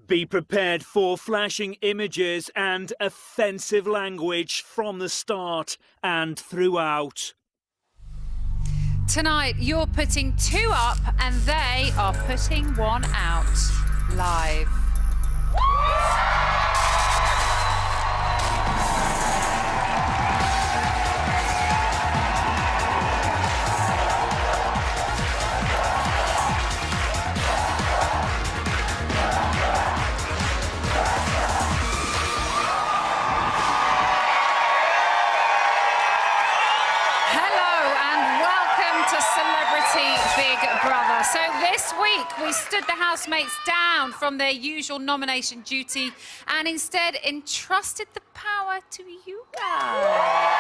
Be prepared for flashing images and offensive language from the start and throughout. Tonight, you're putting 2 up and they are putting 1 out. Live. So this week, we stood the housemates down from their usual nomination duty and instead entrusted the power to you guys.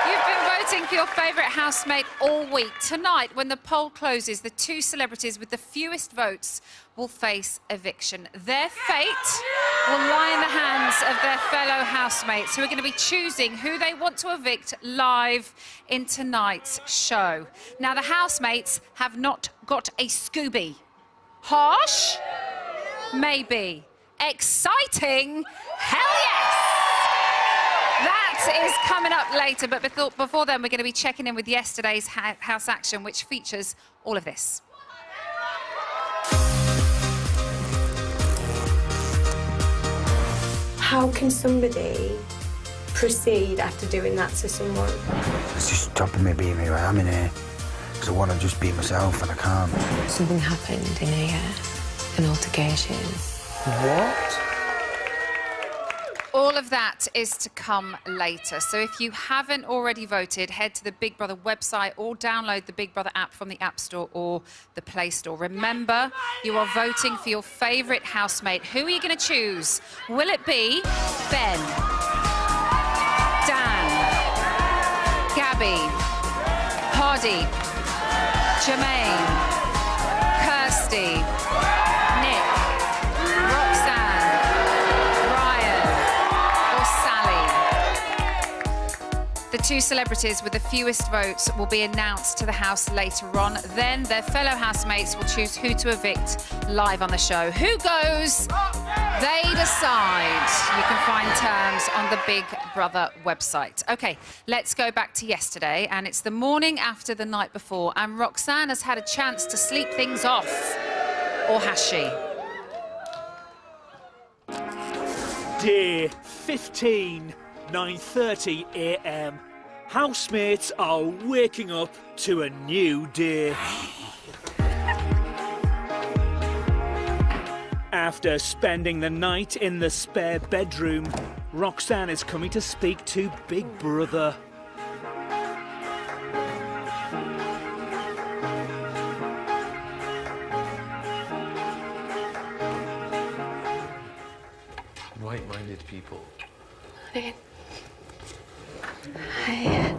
You've been voting for your favourite housemate all week. Tonight, when the poll closes, the 2 celebrities with the fewest votes will face eviction. Their fate will lie in the hands of their fellow housemates who are going to be choosing who they want to evict live in tonight's show. Now, the housemates have not got a Scooby. Harsh? Maybe. Exciting? Hell yes! That is coming up later, but before then, we're going to be checking in with yesterday's House Action, which features all of this. How can somebody proceed after doing that to someone? It's just stopping me being who I am in here. Because I want to just be myself and I can't. Something happened in here, an altercation. What? All of that is to come later. So if you haven't already voted, head to the Big Brother website or download the Big Brother app from the App Store or the Play Store. Remember, you are voting for your favourite housemate. Who are you going to choose? Will it be Ben, Dan, Gabby, Hardy, Jermaine, Kirsty, Nick, Roxanne, the 2 celebrities with the fewest votes will be announced to the House later on. Then their fellow housemates will choose who to evict live on the show. Who goes? They decide. You can find terms on the Big Brother website. OK, let's go back to yesterday. And it's the morning after the night before. And Roxanne has had a chance to sleep things off. Or has she? Day 15, 9:30 a.m. Housemates are waking up to a new day. After spending the night in the spare bedroom, Roxanne is coming to speak to Big Brother. Right-minded people. Hi.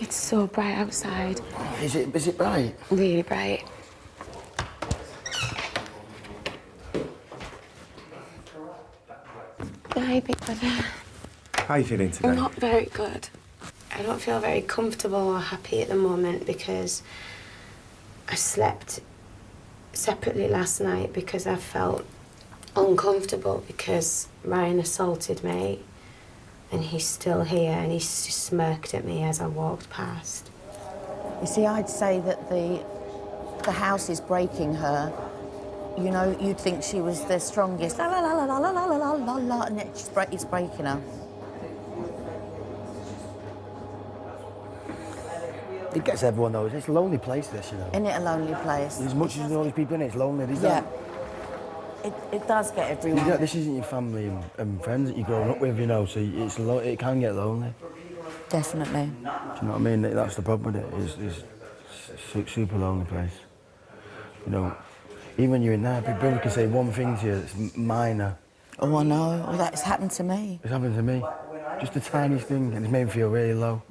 It's so bright outside. Is it bright? Really bright. Hi, Big Brother. How are you feeling today? I'm not very good. I don't feel very comfortable or happy at the moment because I slept separately last night because I felt uncomfortable because Ryan assaulted me and he's still here and he's just smirked at me as I walked past. You see, I'd say that the house is breaking her. You know, you'd think she was the strongest, la la la la la la la la la, and it's breaking her. It gets everyone though. It's a lonely place, this, you know. Isn't it a lonely place? As much as there's all these people in it, it's lonely. Yeah. It does get everyone. You know, this isn't your family and friends that you're growing up with, you know, so it can get lonely. Definitely. Do you know what I mean? That's the problem with it. It's a super lonely place. You know, even when you're in there, Big Brother can say one thing to you that's minor. Oh, I know. Well, that's happened to me. It's happened to me. Just the tiniest thing, and it's made me feel really low.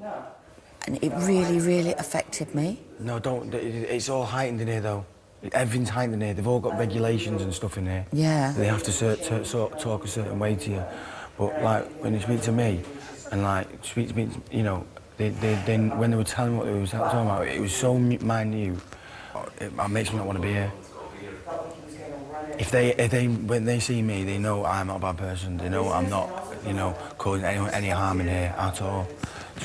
And it really, really affected me. No, don't. It's all heightened in here, though. Everything's heightened in here. They've all got regulations and stuff in here. Yeah. They have to talk a certain way to you. But, like, when they speak to me, and, like, speak to me, you know, when they were telling me what they were talking about, it was so minute, it makes me not want to be here. if when they see me, they know I'm not a bad person. They know I'm not, you know, causing anyone any harm in here at all.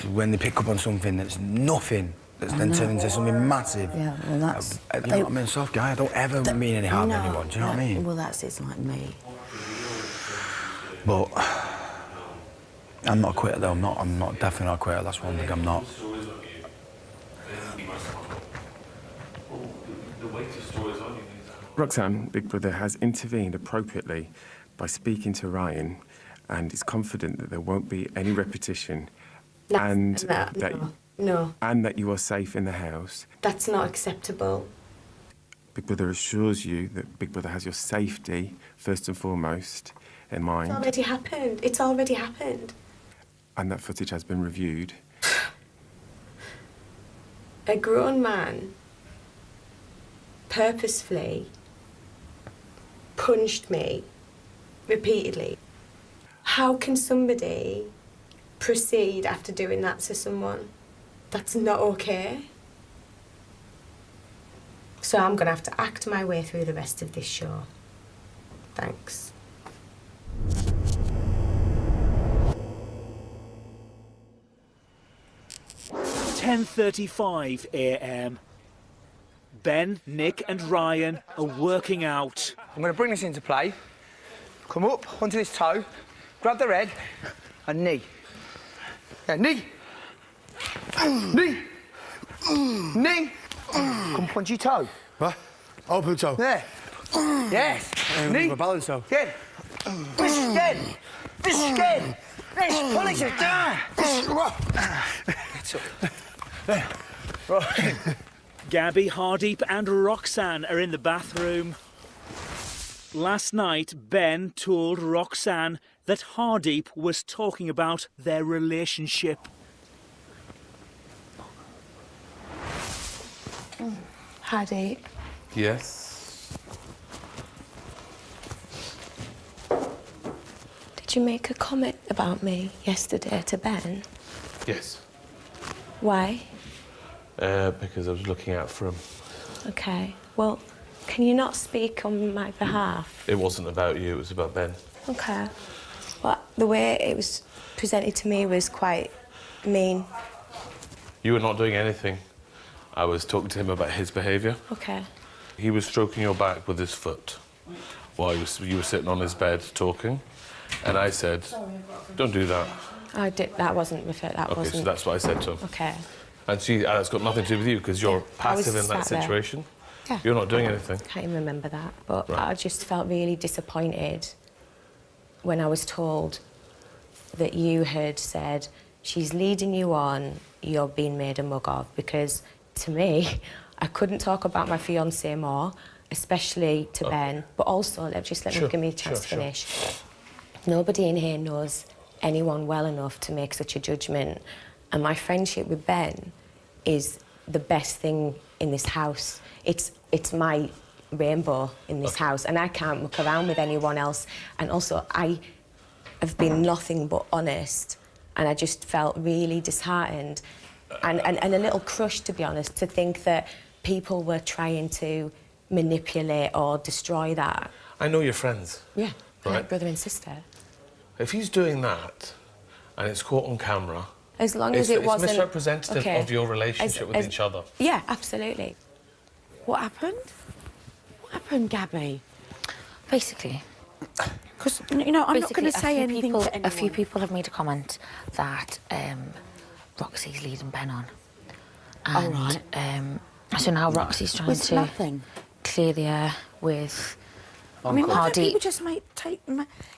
So when they pick up on something that's nothing, that's then turned into something massive. Yeah, well, that's... I'm a soft guy. I don't ever mean any harm to anyone. Do you know what I mean? Well, it's like me. But I'm not a quitter, though. I'm not definitely not a quitter. That's one thing I'm not. Roxanne, Big Brother, has intervened appropriately by speaking to Ryan and is confident that there won't be any repetition and that you are safe in the house. That's not acceptable. Big Brother assures you that Big Brother has your safety first and foremost in mind. It's already happened. It's already happened. And that footage has been reviewed. A grown man purposefully punched me repeatedly. How can somebody proceed after doing that to someone? That's not okay. So I'm gonna have to act my way through the rest of this show. Thanks. (10:35 a.m). Ben, Nick and Ryan are working out. I'm going to bring this into play. Come up onto this toe, grab the head, and knee. Yeah, knee. Knee. Knee. Come punch your toe. What? Open toe? There. Yes. Knee. My balance toe. Again. This again. This again. This. Pull it down. This. Right. Gabby, Hardeep and Roxanne are in the bathroom. Last night, Ben told Roxanne that Hardeep was talking about their relationship. Hardeep. Yes? Did you make a comment about me yesterday to Ben? Yes. Why? Because I was looking out for him. Okay. Well, can you not speak on my behalf? It wasn't about you, it was about Ben. Okay. Well, the way it was presented to me was quite mean. You were not doing anything. I was talking to him about his behaviour. Okay. He was stroking your back with his foot while you were sitting on his bed talking. And I said, don't do that. I did. That wasn't referred. That Okay, wasn't. so that's what I said to him. Okay. And that's got nothing to do with you because you're passive in that sat there. situation. Yeah. You're not doing anything. Can't even remember that. But Right. I just felt really disappointed when I was told that you had said, she's leading you on, you're being made a mug of. Because to me, I couldn't talk about my fiancé more, especially to Ben, but also, give me a chance to finish. Nobody in here knows anyone well enough to make such a judgment. And my friendship with Ben is the best thing in this house. It's my rainbow in this house, and I can't muck around with anyone else. And also, I have been nothing but honest, and I just felt really disheartened and a little crushed, to be honest, to think that people were trying to manipulate or destroy that. I know you're friends. Yeah, Right. like brother and sister. If he's doing that and it's caught on camera, As long as it wasn't... It's misrepresentative of your relationship with each other. Yeah, absolutely. What happened? What happened, Gabby? Basically, Because, you know, I'm not going to say anything to anyone. A few people have made a comment that Roxy's leading Ben on. And, right. So now Roxy's trying With to nothing. clear the air with I mean, why don't Hardeep. people just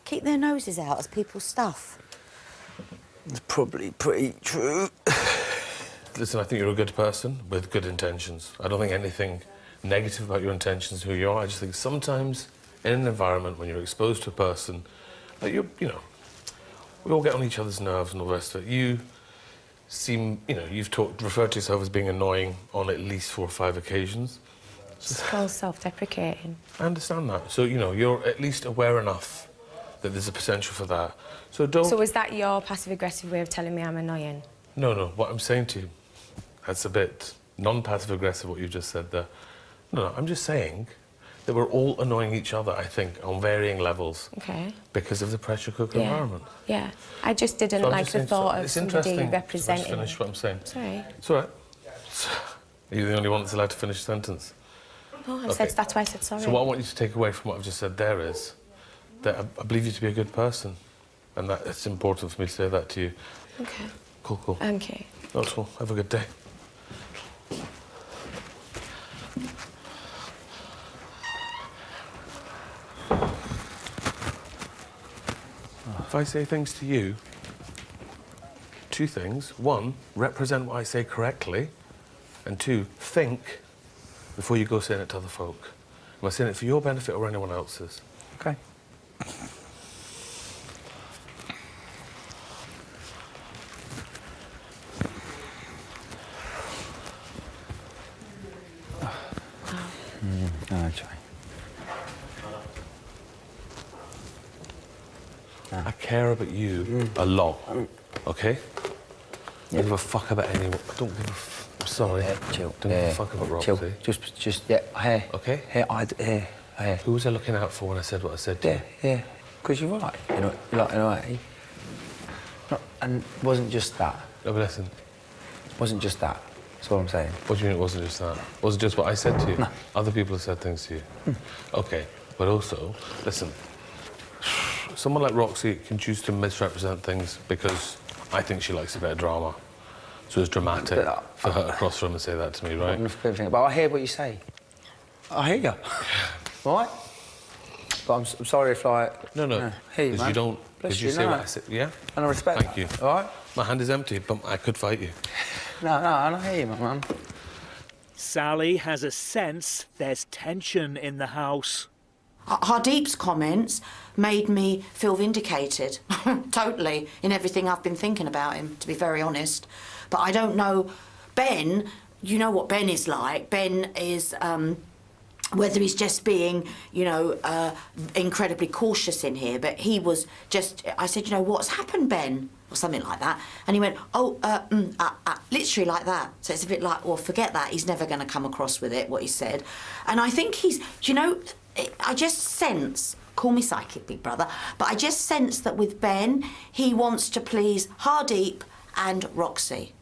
keep their noses out as people's stuff? It's probably pretty true. Listen, I think you're a good person with good intentions. I don't think anything negative about your intentions, who you are. I just think sometimes in an environment when you're exposed to a person, that you know, we all get on each other's nerves and all the rest of it. You seem, you know, you've referred to yourself as being annoying on at least 4 or 5 occasions. It's called self-deprecating. I understand that. So, you know, you're at least aware enough that there's a potential for that. So don't... So is that your passive-aggressive way of telling me I'm annoying? No, what I'm saying to you, that's a bit non-passive-aggressive, what you just said there. No, I'm just saying that we're all annoying each other, I think, on varying levels. Okay. Because of the pressure cooker environment. Yeah. I just didn't So I'm like just the saying, thought so of it's somebody interesting. representing. To finish what I'm saying. Sorry. It's all right. You're the only one that's allowed to finish a sentence. Oh, Okay. that's why I said sorry. So what I want you to take away from what I've just said there is that I believe you to be a good person, and that it's important for me to say that to you. Okay. Cool, cool. Okay. That's cool. Have a good day. If I say things to you, two things. One, represent what I say correctly, and two, think before you go saying it to other folk. Am I saying it for your benefit or anyone else's? Okay. That's right. I care about you a lot, okay? I don't give a fuck about anyone. I don't give a I'm sorry. Chill. Don't give a fuck about Roxy. Chill. Just, yeah, here. Okay? Here, here. Who was I looking out for when I said what I said to you? Yeah. Because you're right. You know, like, in a way. And it wasn't just that. No, but listen. It wasn't just that. That's all I'm saying. What do you mean it wasn't just that? Was it just what I said to you? No. Other people have said things to you. Okay, but also, listen. Someone like Roxy can choose to misrepresent things because I think she likes a bit of drama. So it's dramatic for her to cross from and say that to me, right? But I hear what you say. I hear you. Right? But I'm sorry if I... No. Hey, Because man. you don't... Because you say what I said, yeah? And I respect Thank you. All right? My hand is empty, but I could fight you. No, and I hear you, my man. Sally has a sense there's tension in the house. Hardeep's comments made me feel vindicated, totally, in everything I've been thinking about him, to be very honest. But I don't know... Ben, you know what Ben is like. Ben is... whether he's just being, incredibly cautious in here, but he was just... I said, what's happened, Ben? Or something like that. And he went, literally like that. So it's a bit like, well, forget that. He's never going to come across with it, what he said. And I think he's, I just sense, call me psychic, big brother, but I just sense that with Ben, he wants to please Hardeep and Roxy.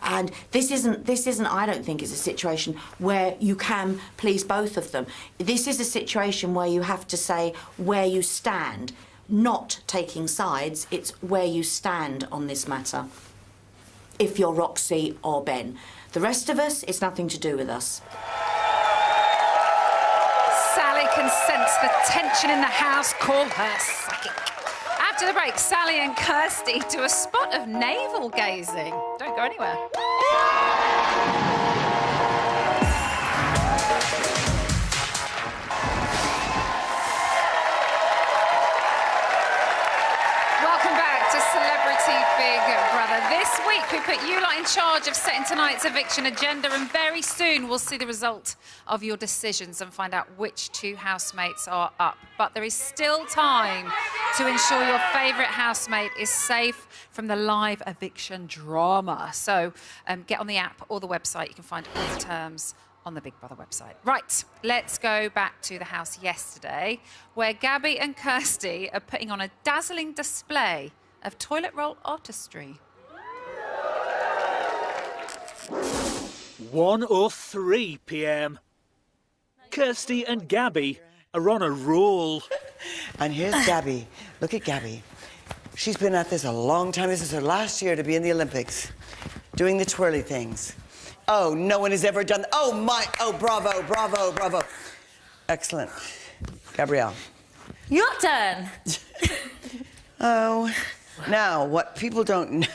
And this isn't, I don't think, is a situation where you can please both of them. This is a situation where you have to say where you stand, not taking sides. It's where you stand on this matter, if you're Roxy or Ben. The rest of us, it's nothing to do with us. Sally can sense the tension in the house. Call her psychic. After the break, Sally and Kirsty do a spot of navel gazing. Don't go anywhere. Welcome back to Celebrity Big Brother. This week, we put you lot in charge of setting tonight's eviction agenda, and very soon we'll see the result of your decisions and find out which two housemates are up. But there is still time to ensure your favourite housemate is safe from the live eviction drama. So get on the app or the website. You can find all the terms on the Big Brother website. Right, let's go back to the house yesterday, where Gabby and Kirsty are putting on a dazzling display of toilet roll artistry. 1:03 p.m. Kirsty and Gabby are on a roll. And here's Gabby. Look at Gabby. She's been at this a long time. This is her last year to be in the Olympics, doing the twirly things. Oh, no one has ever done... Oh, bravo, bravo, bravo. Excellent. Gabrielle. Your turn. Oh, now, what people don't know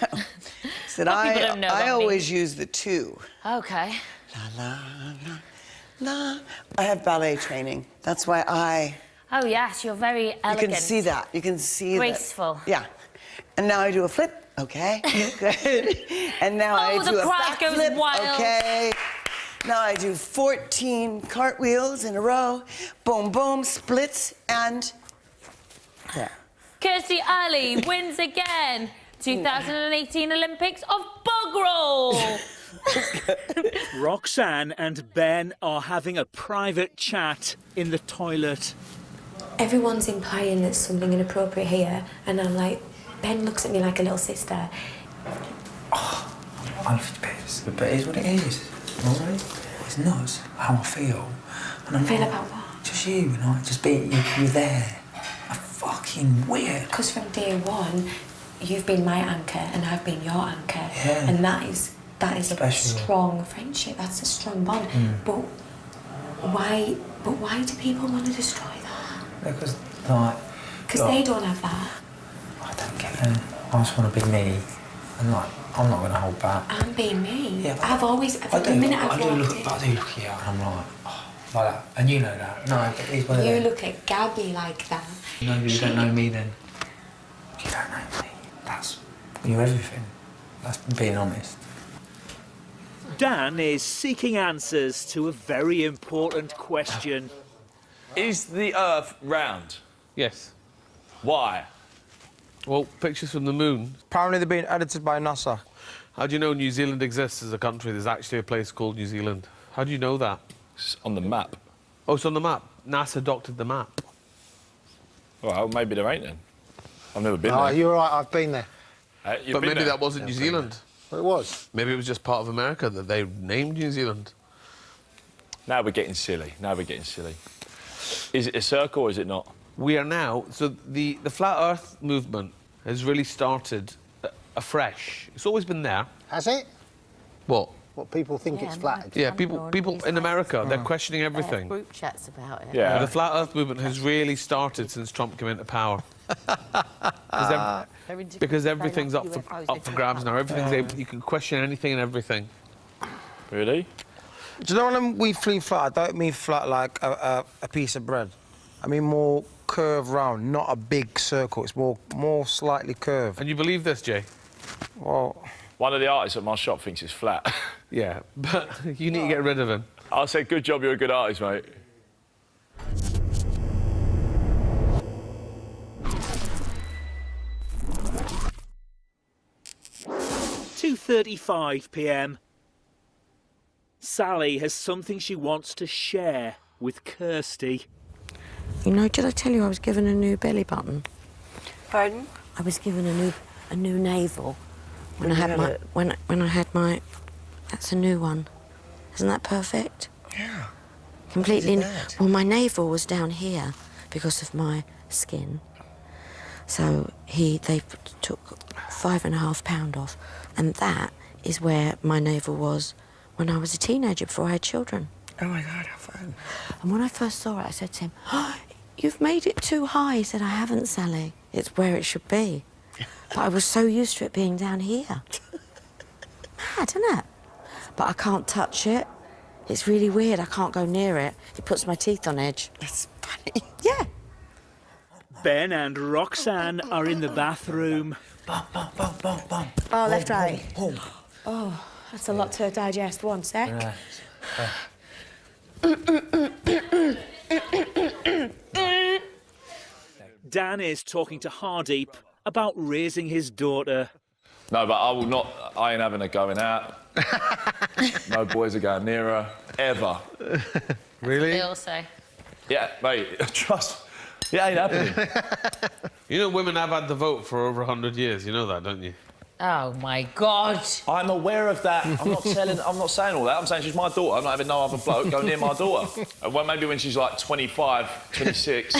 is that What people don't know I about always use the two. Okay. La, la, la, la. I have ballet training. That's why I... Oh, yes, you're very elegant. You can see that. You can see graceful. That. Yeah. And now I do a flip. Okay. Good. And now I do a back flip. Okay. Now I do 14 cartwheels in a row. Boom, boom, splits, and there. Kirsty Ali wins again. 2018 Olympics of bug roll. Roxanne and Ben are having a private chat in the toilet. Everyone's implying there's something inappropriate here, and I'm like, Ben looks at me like a little sister. I love you bits, but it is what it is, alright? It's nuts how I feel. And I'm Feel like, about what? just you, like, just being you're there. I'm fucking weird. Because from day one, you've been my anchor and I've been your anchor. Yeah. And that is a Special. strong friendship. That's a strong bond. But why do people want to destroy that? Because, like... Because they don't have that. I don't get it. I just want to be me. And, like, I'm not going to hold back. I'm being me. Yeah, I've always... I do look at you and I'm like, oh, like that. And you know that. No, but it's one of You them. look at Gabby like that. No, you don't know me then. You don't know me. You're everything. That's being honest. Dan is seeking answers to a very important question. Is the Earth round? Yes. Why? Well, pictures from the moon. Apparently they're being edited by NASA. How do you know New Zealand exists as a country? There's actually a place called New Zealand. How do you know that? It's on the map. Oh, it's on the map. NASA doctored the map. Well, maybe there ain't then. I've never been Oh, there. you're right, I've been there. You've But been maybe there? that wasn't New Zealand. It was. Maybe it was just part of America that they named New Zealand. Now we're getting silly. Is it a circle or is it not? We are now... So the Flat Earth movement has really started afresh. It's always been there. Has it? What? What, people think it's flat? Yeah, people in America, they're questioning They have everything. group chats about it. Yeah. The Flat Earth movement has really started since Trump came into power. Because everything's up for grabs now. Everything's able, you can question anything and everything. Really? Do you know when we flee flat, I don't mean flat like a piece of bread. I mean more curved round, not a big circle. It's more slightly curved. And you believe this, Jay? Well... One of the artists at my shop thinks it's flat. Yeah, but you need to get rid of him. I said, good job, you're a good artist, mate. (2:35 p.m). Sally has something she wants to share with Kirsty. You know, did I tell you I was given a new belly button? Pardon? I was given a new navel when I had my when I had my. That's a new one. Isn't that perfect? Yeah. Completely. Who did that? Well, my navel was down here because of my skin. So they took £5.5 off, and that is where my navel was when I was a teenager before I had children. Oh my God, how fun. And when I first saw it, I said to him, oh, "You've made it too high." He said, "I haven't, Sally. It's where it should be." But I was so used to it being down here. Mad, isn't it? But I can't touch it. It's really weird. I can't go near it. It puts my teeth on edge. That's funny. Yeah. Ben and Roxanne are in the bathroom. Bum, bum, bum, bum, bum. Oh, left, right. Boom. Oh, that's a lot to digest. One sec. Dan is talking to Hardeep about raising his daughter. No, but I will not. I ain't having her going out. No boys are going near her, ever. Really? They all say. Yeah, mate, trust. It ain't happening. You know, women have had the vote for over 100 years. You know that, don't you? Oh, my God. I'm aware of that. I'm not saying all that. I'm saying she's my daughter. I'm not having no other bloke go near my daughter. Well, maybe when she's like 25, 26.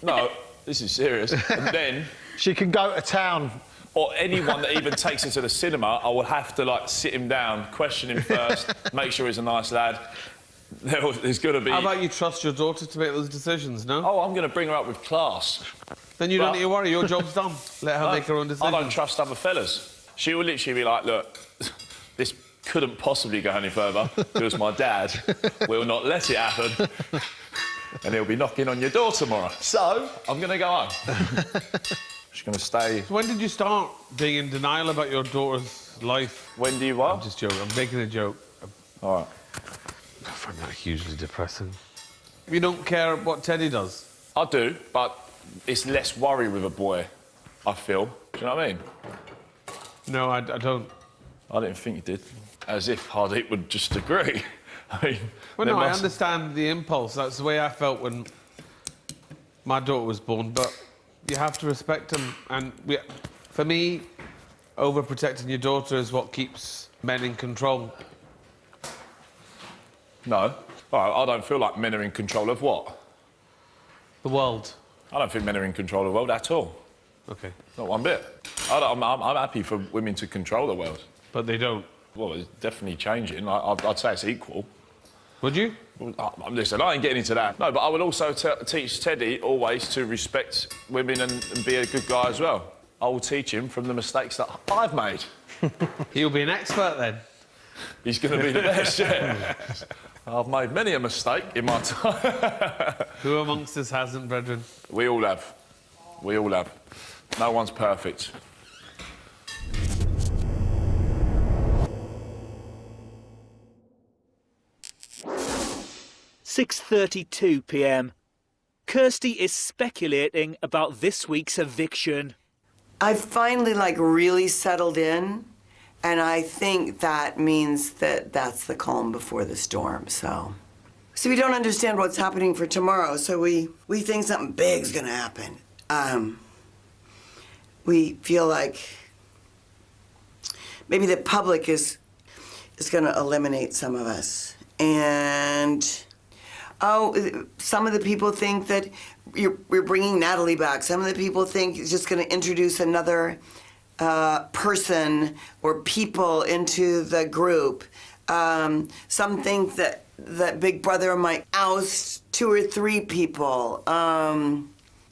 No, this is serious. And then... She can go to town. Or anyone that even takes her to the cinema, I will have to, like, sit him down, question him first, make sure he's a nice lad. There's got to be... How about you trust your daughter to make those decisions, no? Oh, I'm going to bring her up with class. Then you don't need to worry, your job's done. Let her make her own decisions. I don't trust other fellas. She will literally be like, look, this couldn't possibly go any further because my dad will not let it happen and he'll be knocking on your door tomorrow. So, I'm going to go home. She's going to stay... So when did you start being in denial about your daughter's life? When do you what? I'm just joking. I'm making a joke. All right. I find that hugely depressing. You don't care what Teddy does? I do, but it's less worry with a boy, I feel. Do you know what I mean? No, I don't. I didn't think you did. As if Hardeep would just agree. I mean, Well, no, I understand the impulse. That's the way I felt when my daughter was born, but you have to respect them. And for me, overprotecting your daughter is what keeps men in control. No. I don't feel like men are in control of what? The world. I don't think men are in control of the world at all. OK. Not one bit. I'm happy for women to control the world. But they don't. Well, it's definitely changing. I'd say it's equal. Would you? Listen, I ain't getting into that. No, but I would also teach Teddy always to respect women and be a good guy as well. I will teach him from the mistakes that I've made. He'll be an expert then. He's going to be the best, yeah. I've made many a mistake in my time. Who amongst us hasn't, brethren? We all have. We all have. No one's perfect. (6:32 p.m). Kirsty is speculating about this week's eviction. I've finally, really settled in, and I think that means that that's the calm before the storm, so... See, we don't understand what's happening for tomorrow, so we think something big's gonna happen. We feel like maybe the public is gonna eliminate some of us, and... Oh, some of the people think that we're bringing Natalie back. Some of the people think it's just going to introduce another person or people into the group. Some think that Big Brother might oust 2 or 3 people. I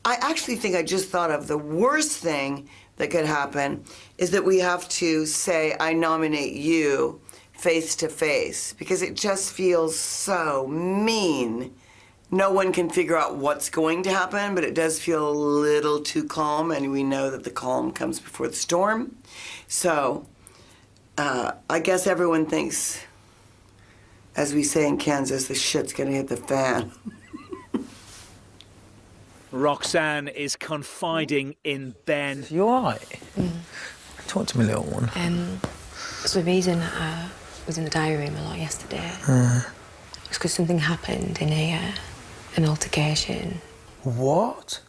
actually think I just thought of the worst thing that could happen is that we have to say, I nominate you face to face, because it just feels so mean. No one can figure out what's going to happen, but it does feel a little too calm, and we know that the calm comes before the storm. So, I guess everyone thinks, as we say in Kansas, the shit's gonna hit the fan. Roxanne is confiding in Ben. You all right? Talk to me, little one. So the reason I was in the diary room a lot yesterday was because something happened in an altercation. What?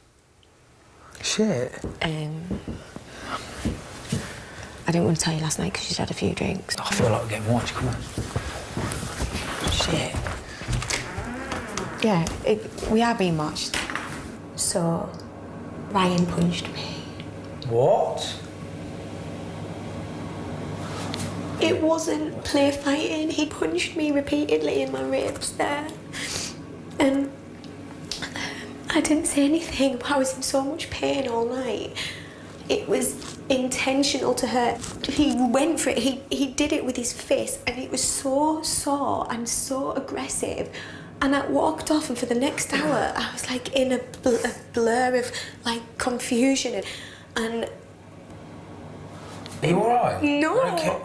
Shit. I didn't want to tell you last night because you'd had a few drinks. I feel like we're getting watched, come on. Shit. Yeah, we are being watched. So, Ryan punched me. What? It wasn't play fighting. He punched me repeatedly in my ribs there. And I didn't say anything, but I was in so much pain all night. It was intentional to hurt. He went for it. He did it with his fist, and it was so sore and so aggressive. And I walked off, and for the next hour, I was like in a blur of confusion and Are you all right? No,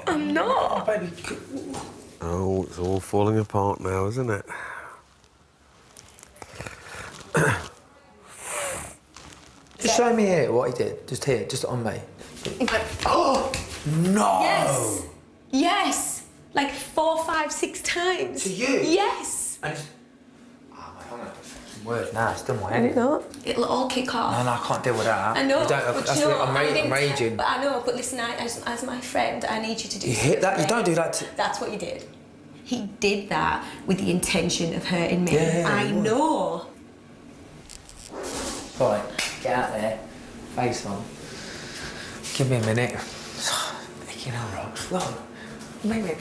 I'm not. Oh, baby. Oh, it's all falling apart now, isn't it? Just show me here what he did. Just here, just on me. Oh! No! Yes! Yes! 4, 5, 6 times. To you? Yes! And just... Oh, my God. Words now, it's done my head. No, it'll all kick off. No, I can't deal with that. I know. You don't, But you know, I'm raging. But I know, but listen, as my friend, I need you to do You hit that? You don't do that to... That's what you did. He did that with the intention of hurting me. Yeah, I know. Right, get out there. Face on. Give me a minute. You know, Rox. Well, maybe...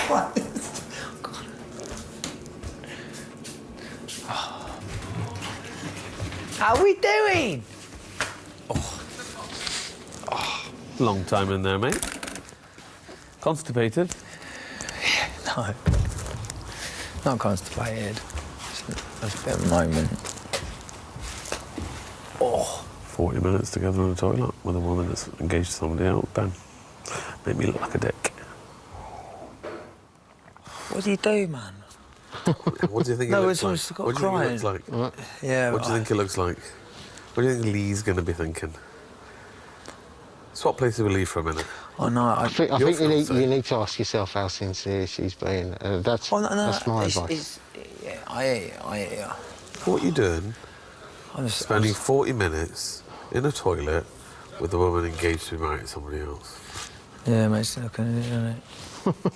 What? How are we doing? Long time in there, mate. Constipated? No. Not constipated. Just a bit of a moment. 40 minutes together in the toilet with a woman that's engaged to somebody else. Ben. Made me look like a dick. What do you do, man? What do you think No, he looks like? it's got What do you think he looks crying. like? Yeah. What do you think he looks like? What do you think Lee's going to be thinking? Swap places with Lee for a minute. Oh, no, I think Your you fiancée. need to ask yourself how sincere she's been. That's my advice. Yeah, I hear you. What are you doing? I'm just Spending 40 minutes in a toilet with a woman engaged to be married to somebody else. Yeah, mate, it's looking at it, isn't it?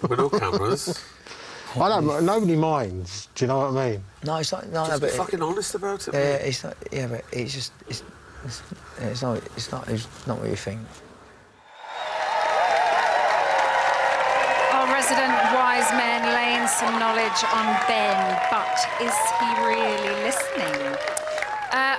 With no cameras. I don't. Nobody minds. Do you know what I mean? No, it's not. No, Just but be fucking honest about it. Yeah, mate. it's not. Yeah, but it's just. It's not what you think. Our resident wise man laying some knowledge on Ben, but is he really listening?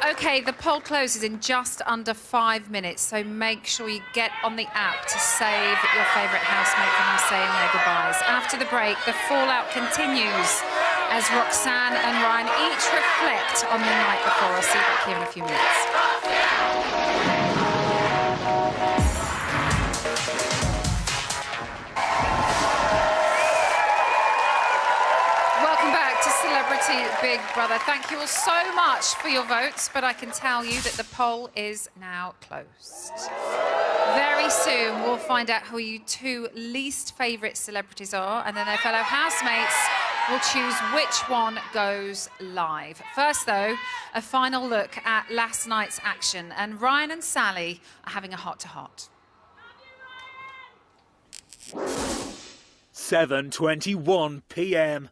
OK, the poll closes in just under 5 minutes, so make sure you get on the app to save your favourite housemate from us saying their goodbyes. After the break, the fallout continues as Roxanne and Ryan each reflect on the night before. I'll see you back here in a few minutes. Welcome back to Celebrity Big Brother. Thank you all so much for your votes, but I can tell you that the poll is now closed. Very soon, we'll find out who your 2 least favourite celebrities are, and then their fellow housemates will choose which one goes live. First, though, a final look at last night's action, and Ryan and Sally are having a hot-to-hot. 7:21 p.m.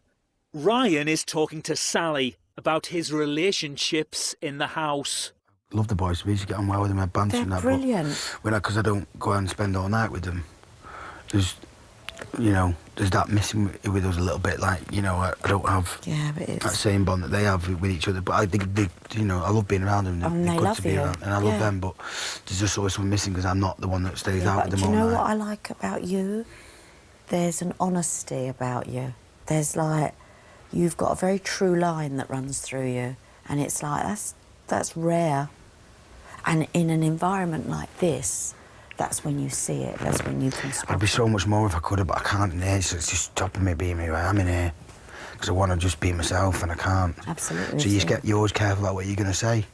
Ryan is talking to Sally about his relationships in the house. Love the boys. We used to get on well with them. I banter and that. Brilliant. Because I don't go out and spend all night with them. There's that missing with us a little bit. Like, I don't have that same bond that they have with each other. But I think, I love being around them. And they good love to be you. around, and I love them. But there's just always something missing because I'm not the one that stays out But with them do all you know night. what I like about you? There's an honesty about you. There's you've got a very true line that runs through you, and it's that's rare. And in an environment like this, that's when you see it. That's when you can spot I'd be it. so much more if I could, but I can't in here. So it's just stopping me being who I am in here. Because I want to just be myself, and I can't. Absolutely. So you're always careful about what you're going to say.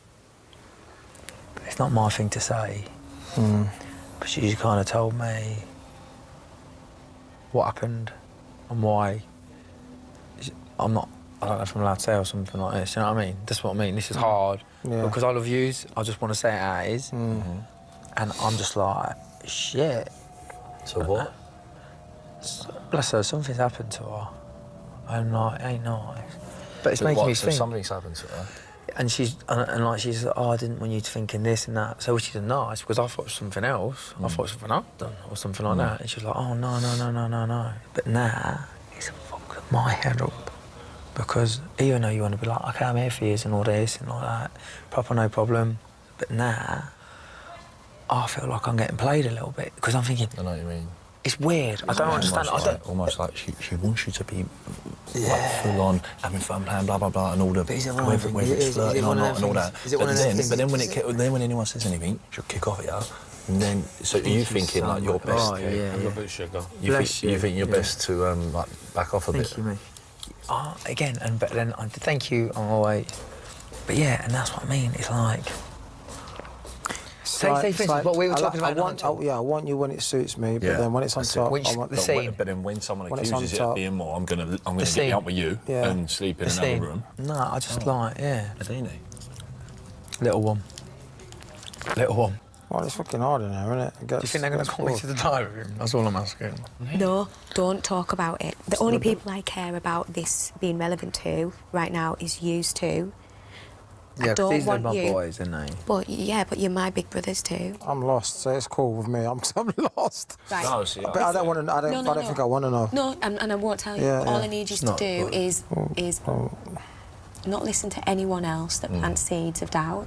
It's not my thing to say. But she just kind of told me what happened and why. I don't know if I'm allowed to say or something like this, you know what I mean? That's what I mean. This is hard. Yeah. Because I love yous, I just want to say it how it is. And I'm just like, shit. So what? Bless her, something's happened to her. And it ain't nice. But it's making me think. Something's happened to her? And she's like, I didn't want you to think in this and that. So which is nice, because I thought it was something else. I thought it was something I'd done or something like that. And she was like, oh, no. But now, it's fucking my head up. Because even though you want to be like, OK, I'm here for years and all this and all that, proper no problem. But now, I feel like I'm getting played a little bit. Because I'm thinking... I know what you mean. It's weird. I don't understand. Almost like she wants you to be full on, having fun, playing, blah, blah, blah, and all the... whether it's flirting or not and all that. But then when anyone says anything, she'll kick off at you. And then, so you thinking like you're best... You think you're best to back off a bit. Thank you, mate. Again, but then thank you, I'm always... But yeah, and that's what I mean, it's like... Say for instance, what we were talking about I want you when it suits me, but then when it's on top, I want the scene. But then when someone accuses you of being more, I'm gonna get you out with you and sleep in another room. No, I just Adini. Little one. Well, it's fucking hard in there, isn't it? Do you think they're going to call me to the diary room? That's all I'm asking. No, don't talk about it. The only people I care about this being relevant to right now is yous two. Yeah, I don't these are want my you. boys, aren't they? But you're my big brothers too. I'm lost, so it's cool with me. I'm lost. Right. No, see, But I don't want to. I don't think I want to know. No, and I won't tell you. Yeah, All yeah. I need you to do is not listen to anyone else that plants seeds of doubt,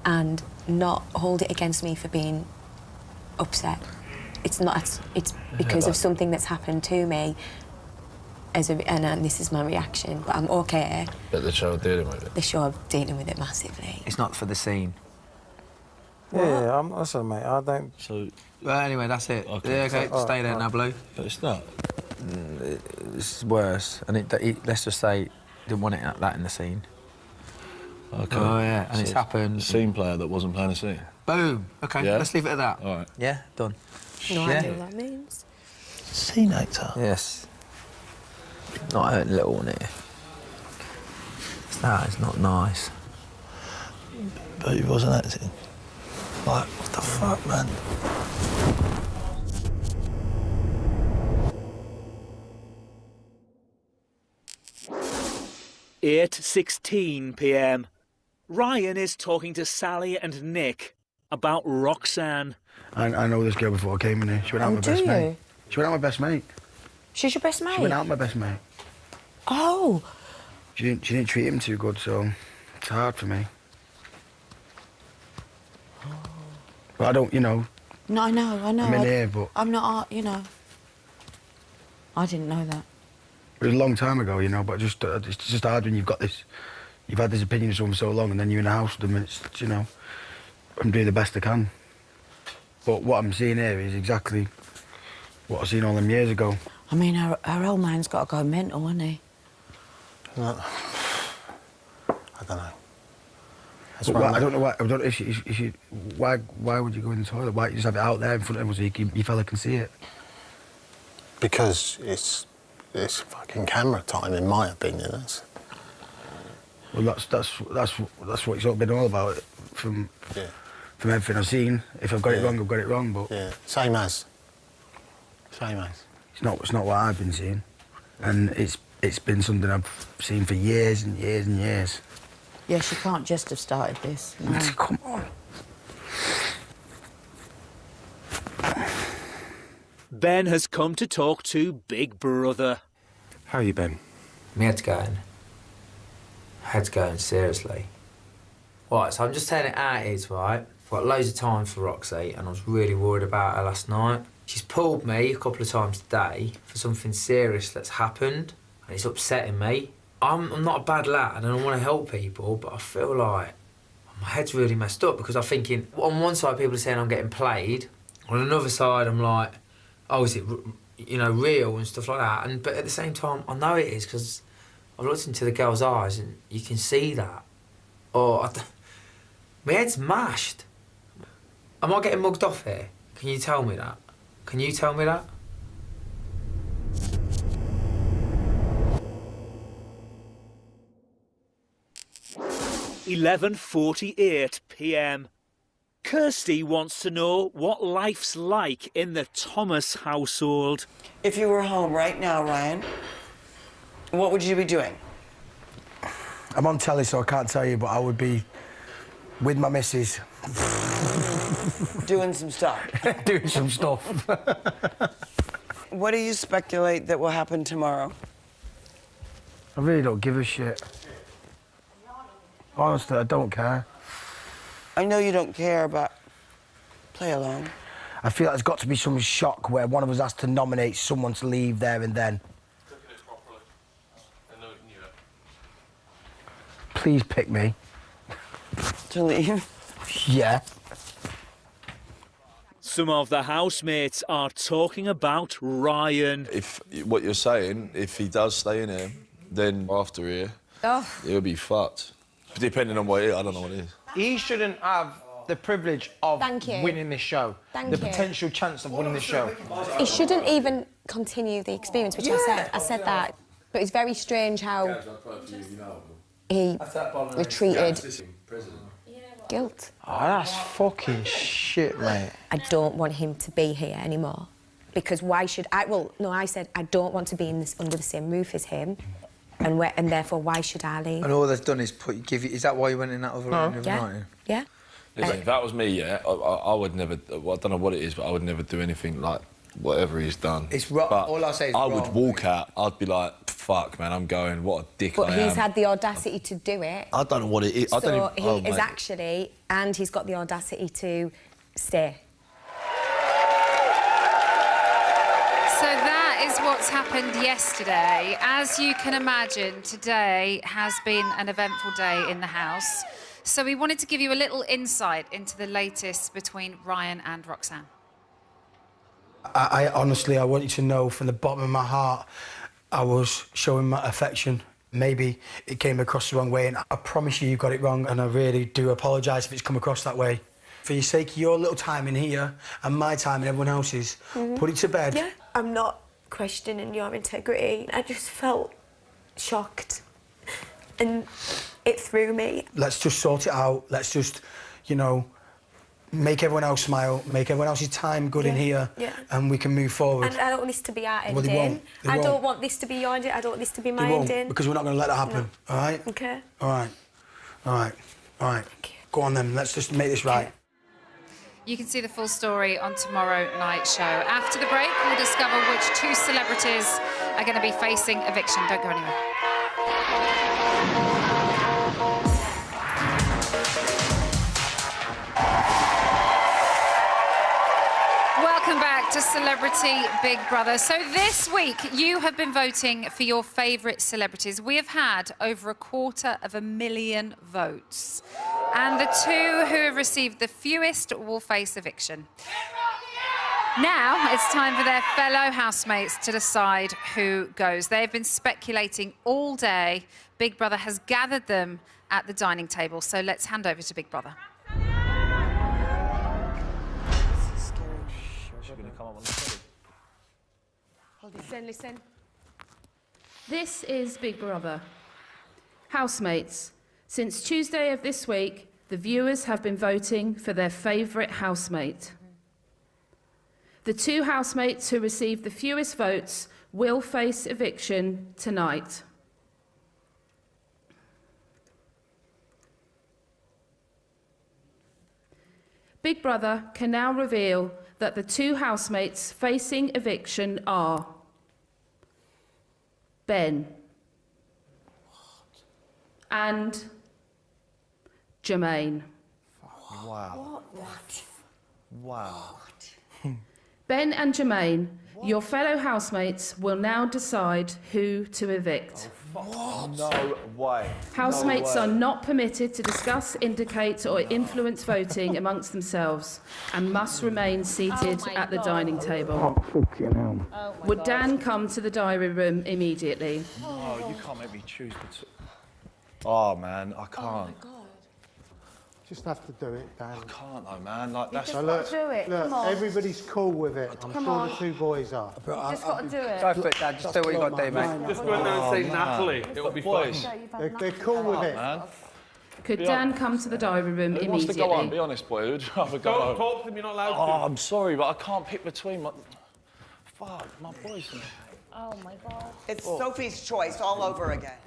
and not hold it against me for being upset. It's not. It's because of something that's happened to me. And this is my reaction, but I'm okay. But the show dealing with it. The show dealing with it massively. It's not for the scene. Yeah, listen, mate. I don't. So. Well, anyway, that's it. Okay, stay there now, Blue. But it's not. It's worse, and let's just say, didn't want it that in the scene. Okay. Oh, yeah, and So it's happened. Scene player that wasn't playing a scene. Boom. OK, Yeah? let's leave it at that. All right. Yeah, done. No Yeah. idea what that means. Scene actor? Yes. Not hurting little one here. That is not nice. But he wasn't acting. Like, what the fuck, man? At 8:16 p.m. Ryan is talking to Sally and Nick about Roxanne. I know this girl before I came in here. She went out with my best mate. She went out with my best mate. She's your best mate? She went out with my best mate. Oh. She didn't treat him too good, so it's hard for me. But I don't, you know. No, I know. I'm in here, but I'm not, you know. I didn't know that. it was a long time ago, you know. But it's just hard when you've got this. You've had this opinion of someone for so long, and then you're in the house with them, and it's, you know, I'm doing the best I can. But what I'm seeing here is exactly what I seen all them years ago. I mean, her old man's got to go mental, hasn't he? No. I don't know. But why, I don't know why. I don't know if she, why would you go in the toilet? Why you just have it out there in front of him so your fella can see it? Because it's fucking camera time, in my opinion. Well, that's what it's all been all about. From everything I've seen. If I've got it wrong, I've got it wrong. But same as. It's not what I've been seeing, and it's been something I've seen for years and years and years. Yeah, she can't just have started this. No. Come on. Ben has come to talk to Big Brother. How are you, Ben? My head's going. Head's going, seriously. Right, so I'm just telling it how it is, right? I've got loads of time for Roxy, and I was really worried about her last night. She's pulled me a couple of times today for something serious that's happened, and it's upsetting me. I'm not a bad lad, and I want to help people, but I feel like my head's really messed up because I'm thinking, on one side, people are saying I'm getting played. On another side, I'm like, oh, is it, you know, real and stuff like that? But at the same time, I know it is because I've looked into the girl's eyes and you can see that. Oh, my head's mashed. Am I getting mugged off here? Can you tell me that? Can you tell me that? (11:48 p.m. Kirsty wants to know what life's like in the Thomas household. If you were home right now, Ryan, what would you be doing? I'm on telly, so I can't tell you, but I would be with my missus. Doing some stuff. Doing some stuff. What do you speculate that will happen tomorrow? I really don't give a shit. Honestly, I don't care. I know you don't care, but play along. I feel like there's got to be some shock where one of us has to nominate someone to leave there and then. Please pick me. To leave? Yeah. Some of the housemates are talking about Ryan. If what you're saying, if he does stay in here, then after here, he'll be fucked. Depending on what it is, I don't know what it is. He shouldn't have the privilege of Thank you. winning this show. Thank the you. potential chance of winning this show. He shouldn't even continue the experience, which I said that. But it's very strange how he retreated. Guilt. Oh, that's fucking shit, mate. I don't want him to be here anymore. Because why should I? Well, no, I said I don't want to be under the same roof as him. And therefore, why should I leave? And all they've done is give you... Is that why you went in that other room the other night? Yeah. Listen, if that was me, I would never... Well, I don't know what it is, but I would never do anything like whatever he's done. It's wrong. But All I say is I wrong. would walk out. I'd be like, fuck, man, I'm going. What a dick But I am. he's had the audacity to do it. I don't know what it is. I So don't even... he is actually... And he's got the audacity to stay. So that is what's happened yesterday. As you can imagine, today has been an eventful day in the house. So we wanted to give you a little insight into the latest between Ryan and Roxanne. I honestly, I want you to know from the bottom of my heart, I was showing my affection Maybe it came across the wrong way, and I promise you got it wrong, and I really do apologise if it's come across that way. For your sake of your little time in here and my time and everyone else's, put it to bed. Yeah, I'm not questioning your integrity. I just felt shocked and it threw me. Let's just sort it out. Let's just, you know, make everyone else smile, make everyone else's time good in here, and we can move forward. And I don't want this to be our ending. Well, they won't. I don't want this to be your ending. I don't want this to be my They won't, ending. because we're not going to let that happen, all right? Okay. All right. All right. All right. Go on then, let's just make this right. You can see the full story on tomorrow night's show. After the break, we'll discover which 2 celebrities are going to be facing eviction. Don't go anywhere. Welcome back to Celebrity Big Brother. So this week, you have been voting for your favourite celebrities. We have had over 250,000 votes. And the 2 who have received the fewest will face eviction. Now it's time for their fellow housemates to decide who goes. They've been speculating all day. Big Brother has gathered them at the dining table. So let's hand over to Big Brother. Listen. This is Big Brother. Housemates, since Tuesday of this week, the viewers have been voting for their favourite housemate. The 2 housemates who received the fewest votes will face eviction tonight. Big Brother can now reveal that the 2 housemates facing eviction are Ben and Jermaine. Wow. What? Wow. Ben and Jermaine, your fellow housemates, will now decide who to evict. No way. Housemates No way. are not permitted to discuss, indicate or influence voting amongst themselves and must remain seated at the dining table. Fucking hell. Would Dan come to the diary room immediately? No, you can't make me choose between... Oh, man, I can't. Just have to do it, Dan. I can't, though, man. Like, that's... So look, do it, look, come on. everybody's cool with it. I'm Come sure on. the 2 boys are. You've just got to do it. Go for it, Dad. Just do what you got to do, mate. Just go in there and say Natalie. It'll be fine. They're cool with it. Man. Could Dan come to the diary room Who wants to immediately? go on? Be honest, boy. Who'd rather go Don't home? talk to them, you're not allowed to. Oh, I'm sorry, but I can't pick between my... Fuck, my boys. Oh my God. It's Sophie's choice all over again.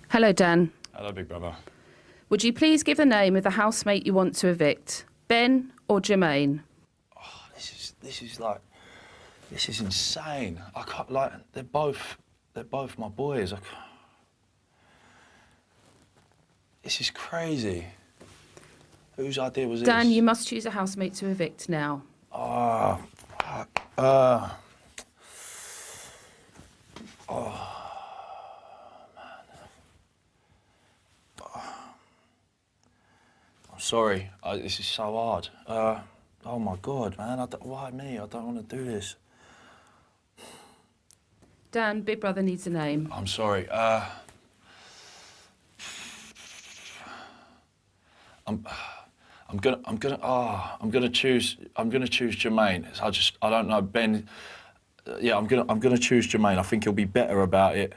Hello, Dan. Hello, big brother. Would you please give the name of the housemate you want to evict? Ben or Jermaine? This is like... This is insane. I can't, like, they're both my boys. This is crazy. Whose idea was this? Dan, you must choose a housemate to evict now. Oh, fuck. I'm sorry. This is so hard. Oh my God, man. Why me? I don't want to do this. Dan, Big Brother needs a name. I'm sorry. I'm gonna choose Jermaine. I don't know, Ben. Yeah, I'm gonna choose Jermaine. I think he'll be better about it.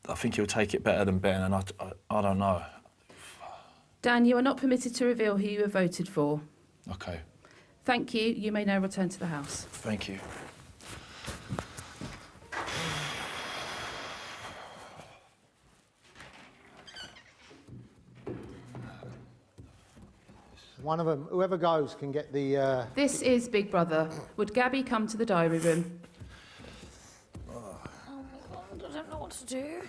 I think he'll take it better than Ben, and I don't know. Dan, you are not permitted to reveal who you have voted for. Okay. Thank you. You may now return to the house. Thank you. One of them, whoever goes, can get the... This is Big Brother. Would Gabby come to the diary room? Oh my God, I don't know what to do.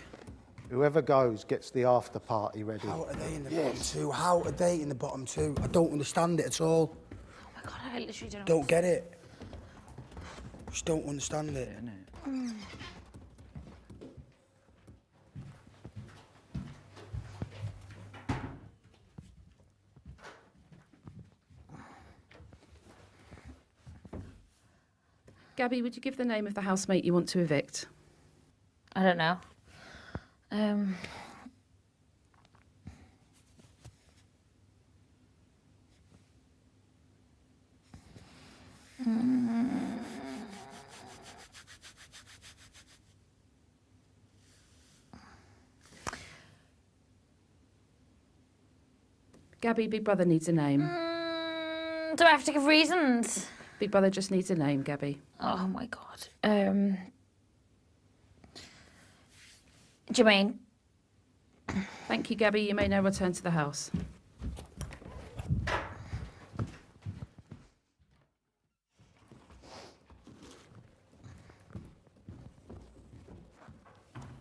Whoever goes gets the after party ready. How are they in the bottom 2? How are they in the bottom 2? I don't understand it at all. Oh my God, I literally don't know. Don't get it. Just don't understand it. Gabby, would you give the name of the housemate you want to evict? I don't know. Gabby, Big Brother needs a name. Do I have to give reasons? Big Brother just needs a name, Gabby. Oh my God. Jermaine. Thank you, Gabby. You may now return to the house.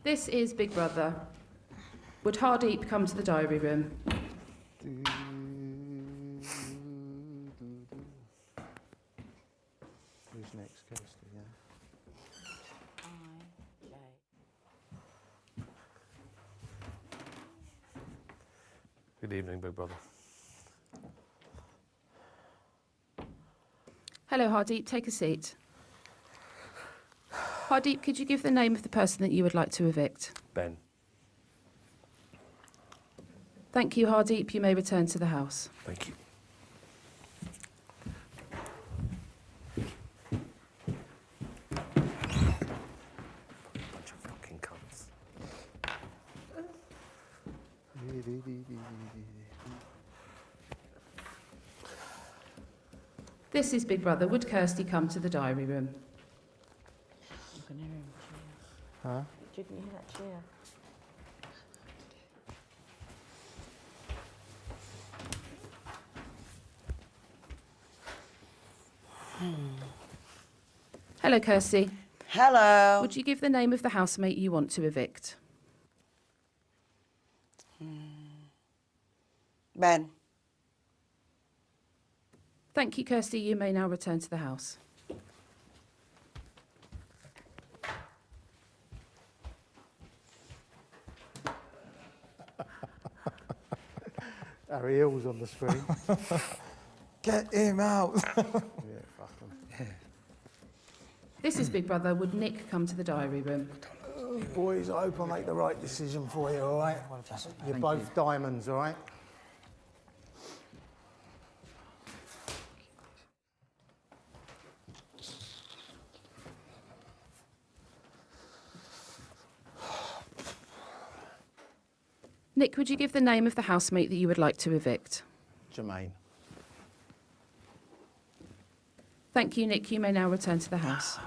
This is Big Brother. Would Hardeep come to the diary room? Who's next, Kirsty? Yeah. Good evening, Big Brother. Hello, Hardeep. Take a seat. Hardeep, could you give the name of the person that you would like to evict? Ben. Thank you, Hardeep. You may return to the house. Thank you. Bunch of fucking cunts. This is Big Brother. Would Kirsty come to the diary room? I can hear him. Huh? Did you hear that cheer? Hello, Kirsty. Hello. Would you give the name of the housemate you want to evict? Ben. Thank you, Kirsty. You may now return to the house. Harry Hill's on the screen. Get him out. Yeah, fuck him. This is Big Brother. Would Nick come to the diary room? Oh, boys, I hope I make the right decision for you, all right? You're both diamonds, all right? Nick, would you give the name of the housemate that you would like to evict? Jermaine. Thank you, Nick. You may now return to the house.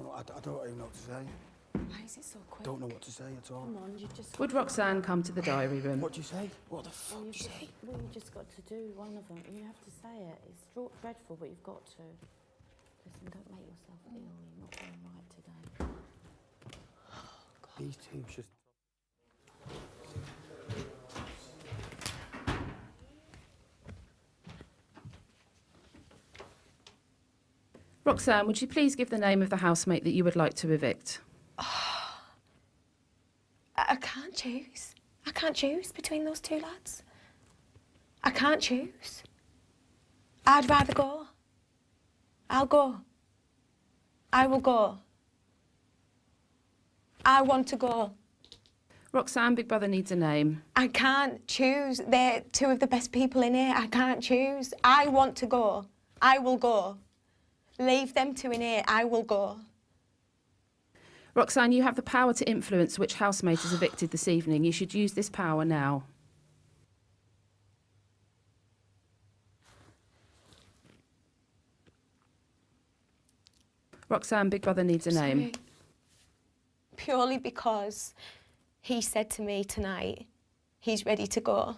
I don't even know what to say. Why is it so quick? Don't know what to say at all. Come on, you just... Would Roxanne come to the diary room? What do you say? What the fuck do you say? Well, you just got to do one of them. You have to say it. It's dreadful, but you've got to. Listen, don't make yourself ill. You're not doing right today. These two just... Roxanne, would you please give the name of the housemate that you would like to evict? I can't choose. I can't choose between those two lads. I can't choose. I'd rather go. I'll go. I will go. I want to go. Roxanne, Big Brother needs a name. I can't choose. They're two of the best people in here. I can't choose. I want to go. I will go. Leave them two in here. I will go. Roxanne, you have the power to influence which housemate is evicted this evening. You should use this power now. Roxanne, Big Brother needs a name. Sorry. Purely because he said to me tonight, he's ready to go.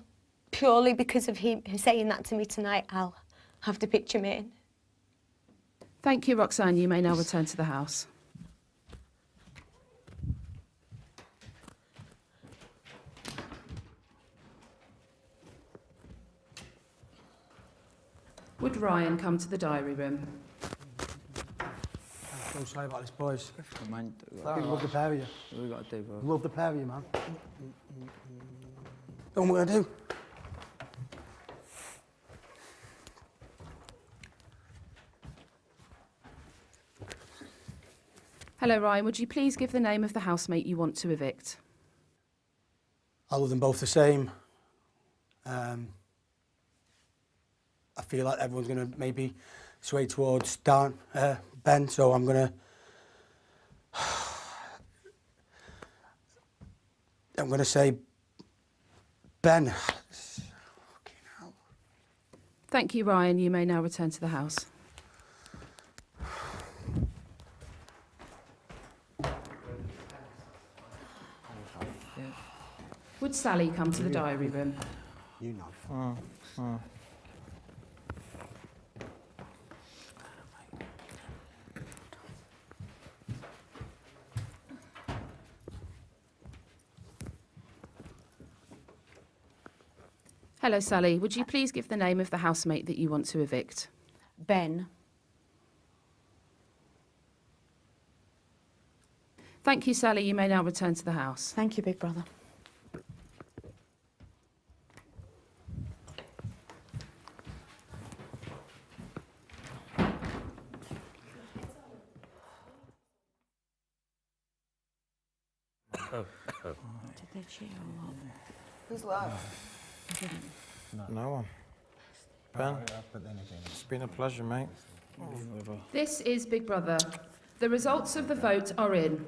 Purely because of him saying that to me tonight, I'll have to picture me in. Thank you, Roxanne. You may now return to the house. Would Ryan come to the diary room? I'm so sorry about this, boys. Man, I love the pair of you. What we got to do, bro? Love the pair of you, man. Know what we're going to do? Hello, Ryan. Would you please give the name of the housemate you want to evict? I love them both the same. I feel like everyone's going to maybe sway towards Ben, so I'm going to say Ben. Thank you, Ryan. You may now return to the house. Would Sally come to the diary room? You know. Hello, Sally. Would you please give the name of the housemate that you want to evict? Ben. Thank you, Sally. You may now return to the house. Thank you, Big Brother. Oh. Did they cheer or what? Who's left? No one. Ben, it's been a pleasure, mate. This is Big Brother. The results of the vote are in.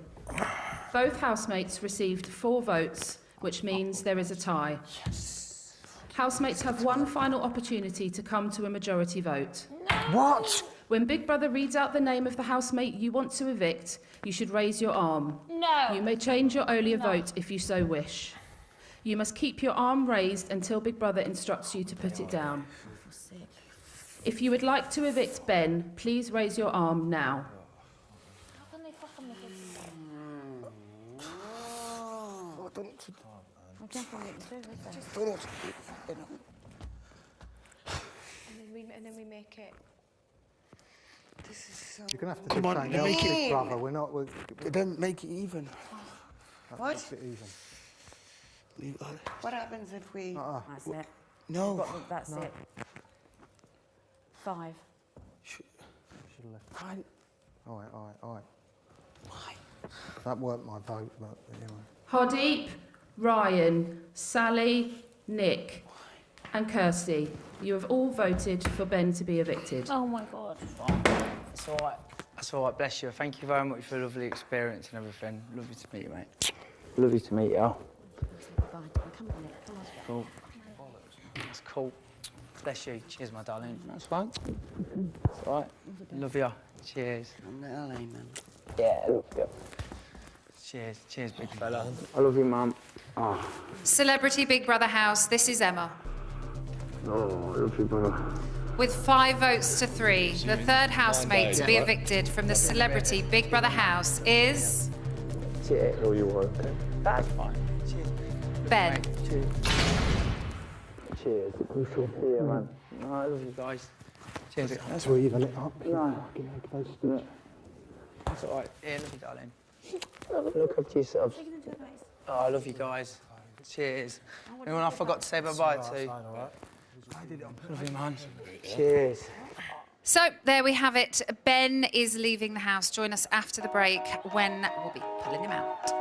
Both housemates received 4 votes, which means there is a tie. Yes. Housemates have one final opportunity to come to a majority vote. No. What? When Big Brother reads out the name of the housemate you want to evict, you should raise your arm. No. You may change your earlier vote if you so wish. You must keep your arm raised until Big Brother instructs you to put it down. If you would like to evict Ben, please raise your arm now. How can they fucking make it? I don't know what to do, is there? And then we make it. This is so... You're going to have to Come on, something else, make it- Big Brother. We're not... Don't make it even. What? Make it even. Leave it like that. What happens if we... That's it. No. That's it. 5. Fine. All right. That weren't my vote, but anyway. Hardeep, Ryan, Sally, Nick, and Kirsty, you have all voted for Ben to be evicted. Oh my God. It's all right. That's all right, bless you. Thank you very much for a lovely experience and everything. Lovely to meet you, mate. Lovely to meet you. Come on, Nick. Come on. Cool. That's cool. Bless you. Cheers, my darling. That's fine. It's all right. Love you. Cheers. I'm the LA man. Yeah, love you. Cheers. Cheers, big fella. I love you, Mum. Oh. Celebrity Big Brother house, this is Emma. Oh, I love you, brother. With 5 votes to 3, the third housemate to be evicted from the Celebrity Big Brother house is... Cheers. Oh, you are okay. That's fine. Cheers. Ben. Cheers. Cheers. Yeah, man. No, I love you guys. Cheers. That's where you've it up. No. That's all right. Yeah, love you, darling. Look after yourselves. Oh, I love you guys. Cheers. Anyone I forgot to say bye-bye to? Love you, man. Cheers. So, there we have it. Ben is leaving the house. Join us after the break when we'll be pulling him out.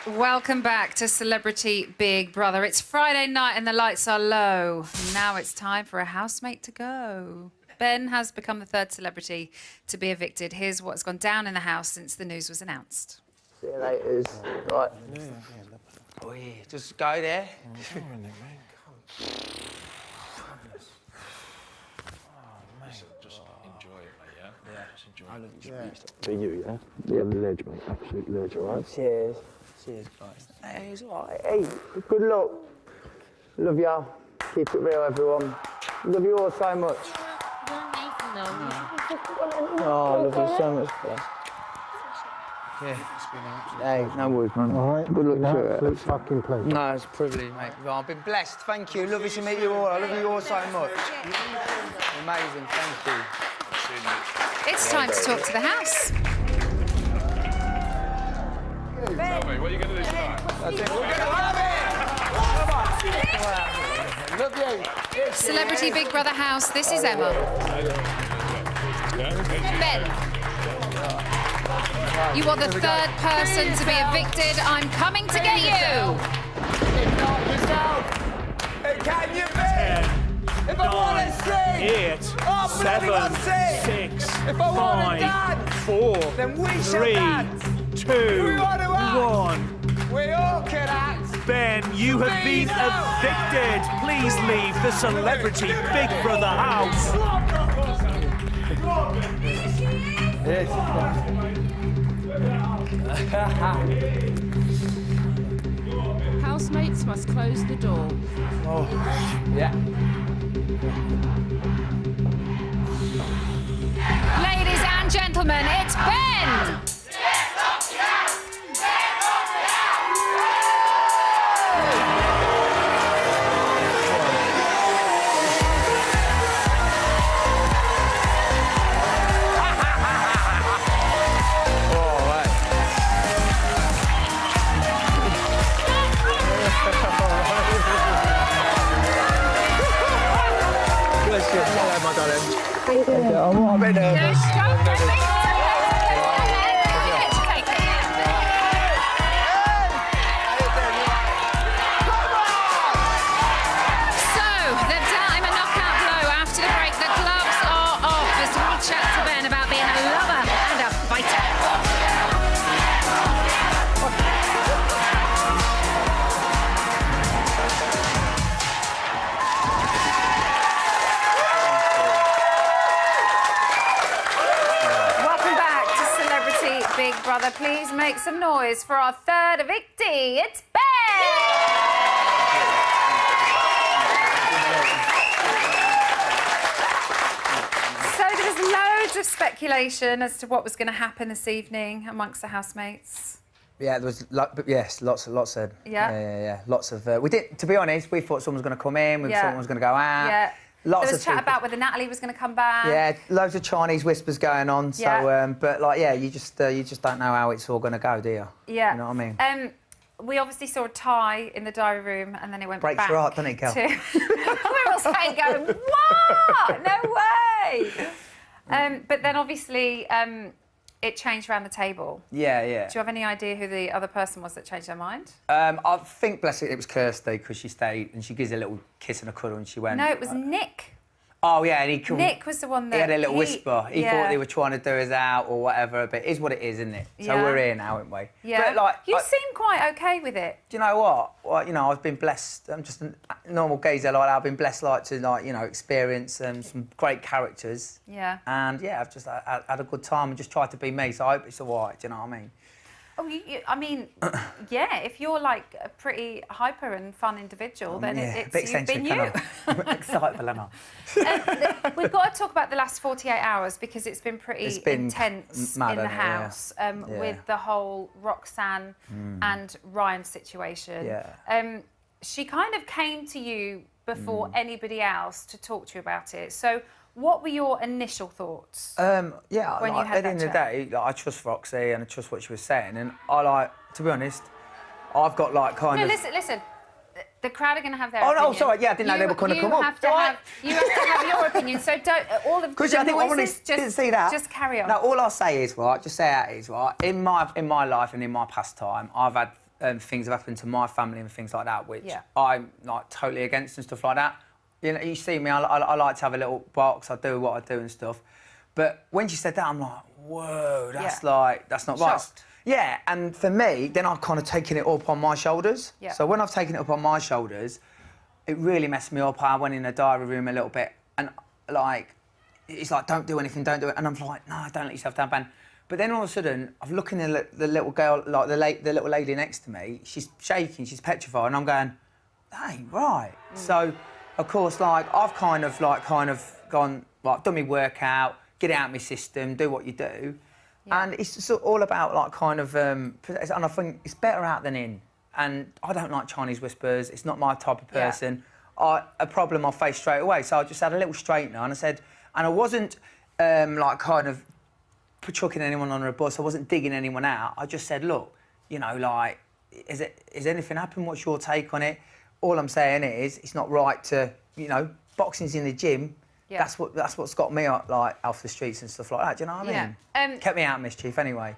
Welcome back to Celebrity Big Brother. It's Friday night and the lights are low. Now it's time for a housemate to go. Ben has become the third celebrity to be evicted. Here's what's gone down in the house since the news was announced. See you later. Right. Oh, yeah. Just go there. Just enjoy it, mate, yeah? Yeah. Just enjoy it. I love you. Yeah. For you, yeah? Yeah, I'm the ledge, mate. Absolute ledge, all right? Cheers. Cheers, guys. Hey, it's all right. Hey, good luck. Love ya. Keep it real, everyone. Love you all so much. Oh, I love you so much, bro. Yeah. Hey, no worries, man. All right. Good luck to it. Absolute fucking pleasure. No, it's a privilege, mate. Well, I've been blessed. Thank you. Lovely to meet you all. I love you all so much. Amazing. Thank you. It's time to talk to the house. Tell me, what are you going to do tonight? That's it. We're going to love it. Come on. Love you. Celebrity Big Brother house, this is Emma. Ben. You are the third person to be evicted. I'm coming to get you. If not yourself, can you be? If I want to sing, 8, 7, 6, 5, 4, then we 3, 2, 1. We all can act. Ben, you have been evicted. Please leave the Celebrity Big Brother house. Housemates must close the door. Oh, yeah. Ladies and gentlemen, it's Ben. Hello, my darling. How you doing? I'm a bit nervous. So, they've dealt him a knockout blow. After the break, the gloves are off as we chat to Ben about being a lover and a fighter. Welcome back to Celebrity Big Brother. Please make some noise for our third evictee. It's Ben! So there was loads of speculation as to what was going to happen this evening amongst the housemates. Yeah, there was, lots said. Yeah? Lots of. We did. To be honest, we thought someone was going to come in. We thought someone was going to go out. Yeah. Lots there was of chat people. about whether Natalie was going to come back. Yeah, loads of Chinese whispers going on. So, Yeah. but like, yeah, you just don't know how it's all going to go, do you? Yeah. You know what I mean? We obviously saw a tie in the diary room, and then it went Breaks back your heart, doesn't it, Kel? to... we were all saying, going, what? No way! But then obviously it changed around the table. Yeah. Do you have any idea who the other person was that changed their mind? I think, bless it, it was Kirsty because she stayed and she gives a little kiss and a cuddle and she went. No, it was Nick. Oh yeah, and Nick was the one that he had a little whisper. He yeah. thought they were trying to do us out or whatever, but it is what it is, isn't it? So Yeah. we're here now, aren't we? Yeah. But like, You seem quite okay with it. do you know what? Well, you know, I've been blessed. I'm just a normal geezer like that. I've been blessed to experience some great characters. Yeah. And yeah, I've just had a good time and just tried to be me. So I hope it's all right. Do you know what I mean? Oh, I mean, yeah. If you're like a pretty hyper and fun individual, then yeah, it's a bit you've been eccentric, you. Excitable, am I? We've got to talk about the last 48 hours because it's been pretty intense mad, in the hasn't it? Yeah. house Yeah. with the whole Roxanne and Ryan situation. Yeah. She kind of came to you before anybody else to talk to you about it. So what were your initial thoughts? Yeah, when you like, had at the that end of the chat? day, like, I trust Roxy and I trust what she was saying, and to be honest, I've got like kind No, of. listen. The crowd are going to have their Oh, opinion. no, sorry, yeah, I didn't know they were gonna come up. You have to have your opinion. So don't all of Because the I think I noises, didn't see that. Just carry on. No, all I'll say is just say how it is, right. In my life and in my pastime, I've had things have happened to my family and things like that, which I'm like totally against and stuff like that. You know, you see me, I like to have a little box. I do what I do and stuff. But when she said that, I'm like, whoa, that's not right. Shocked. Yeah, and for me, then I've kind of taken it up on my shoulders. Yeah. So when I've taken it up on my shoulders, it really messed me up. I went in the diary room a little bit and like, it's like, don't do anything, don't do it. And I'm like, no, don't let yourself down, Ben. But then all of a sudden, I'm looking at the little girl, like the little lady next to me, she's shaking, she's petrified, and I'm going, that ain't right. So, of course, like, I've kind of gone, like, done my workout, get it out of my system, do what you do. Yeah. And it's just all about, like, kind of, and I think it's better out than in. And I don't like Chinese whispers. It's not my type of person. A problem I faced straight away. So I just had a little straightener and I said, and I wasn't, like, kind of chucking anyone under a bus. I wasn't digging anyone out. I just said, look, you know, like, has anything happened? What's your take on it? All I'm saying is, it's not right to, you know, boxing's in the gym. Yeah. That's what's got me like off the streets and stuff like that. Do you know what I mean? Kept me out of mischief anyway.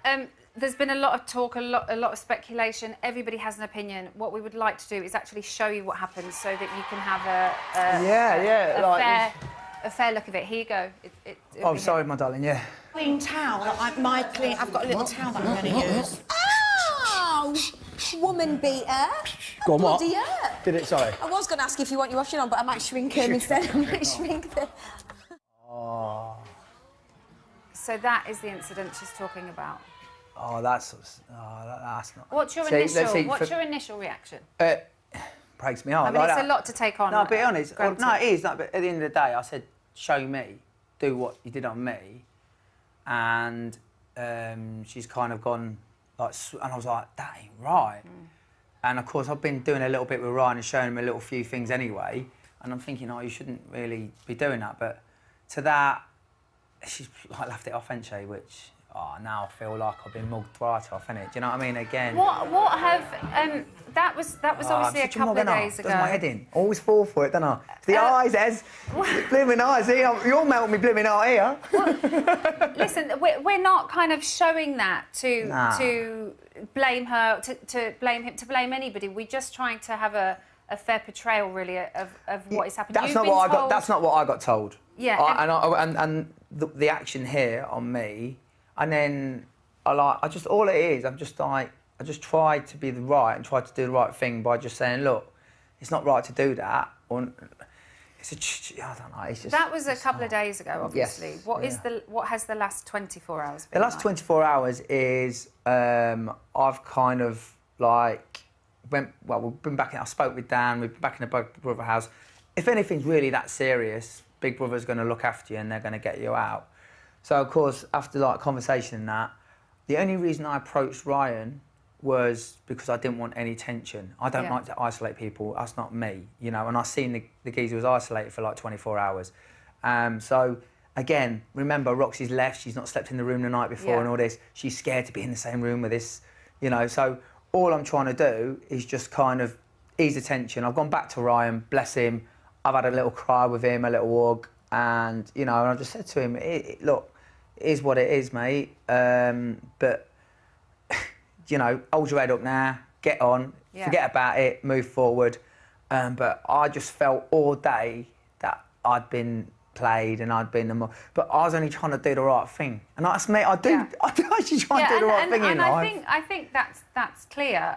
There's been a lot of talk, a lot of speculation. Everybody has an opinion. What we would like to do is actually show you what happens so that you can have a fair look of it. Here you go. Oh, sorry, my darling. Yeah. Clean towel. I've got a little towel that I'm going to use. Oh, woman beater. Go on, what? Bloody hurt. Did it? Sorry. I was going to ask if you want your washing on, but I might shrink him instead. I might shrink them. Oh. So that is the incident she's talking about. Oh, that's not. What's your your initial reaction? Breaks me heart. I mean, like it's that. a lot to take on. No, be honest. Granted. No, it is. No, but at the end of the day, I said, show me, do what you did on me, and she's kind of gone like, and I was like, that ain't right. And of course, I've been doing a little bit with Ryan and showing him a little few things anyway, and I'm thinking, oh, you shouldn't really be doing that. But to that, she's like laughed it off, hasn't she? Which, oh, now I feel like I've been mugged right off, innit? Do you know what I mean? Again. What have that was obviously a couple of days ago. Does my head in? Always fall for it, don't I? The eyes, Ez. Blimmin' eyes. You're melting me blimmin' eye here. Well, listen, we're not kind of showing that to blame her, to blame him, to blame anybody. We're just trying to have a fair portrayal, really, of what is happening. That's not what I got. That's not what I got told. Yeah. And the action here on me, and then I just all it is. I'm just like. I just tried to be right and tried to do the right thing by just saying, look, it's not right to do that. Or it's I don't know. It's just that was a couple of days ago, obviously. Yes, What has the last 24 hours been the last like? 24 hours is I've kind of like we've been back in. I spoke with Dan. We've been back in the Big Brother house. If anything's really that serious, Big Brother's going to look after you and they're going to get you out. So of course, after like conversation and that, the only reason I approached Ryan was because I didn't want any tension. I don't like to isolate people. That's not me, you know. And I seen the geezer was isolated for like 24 hours. So again, remember, Roxy's left. She's not slept in the room the night before and all this. She's scared to be in the same room with this, you know. So all I'm trying to do is just kind of ease the tension. I've gone back to Ryan, bless him. I've had a little cry with him, a little hug, and you know, and I just said to him, look, it is what it is, mate. But you know, hold your head up now, get on, forget about it, move forward. But I just felt all day that I'd been played and I'd been but I was only trying to do the right thing. And that's me, I do actually try and do the right thing in life. I think that's clear.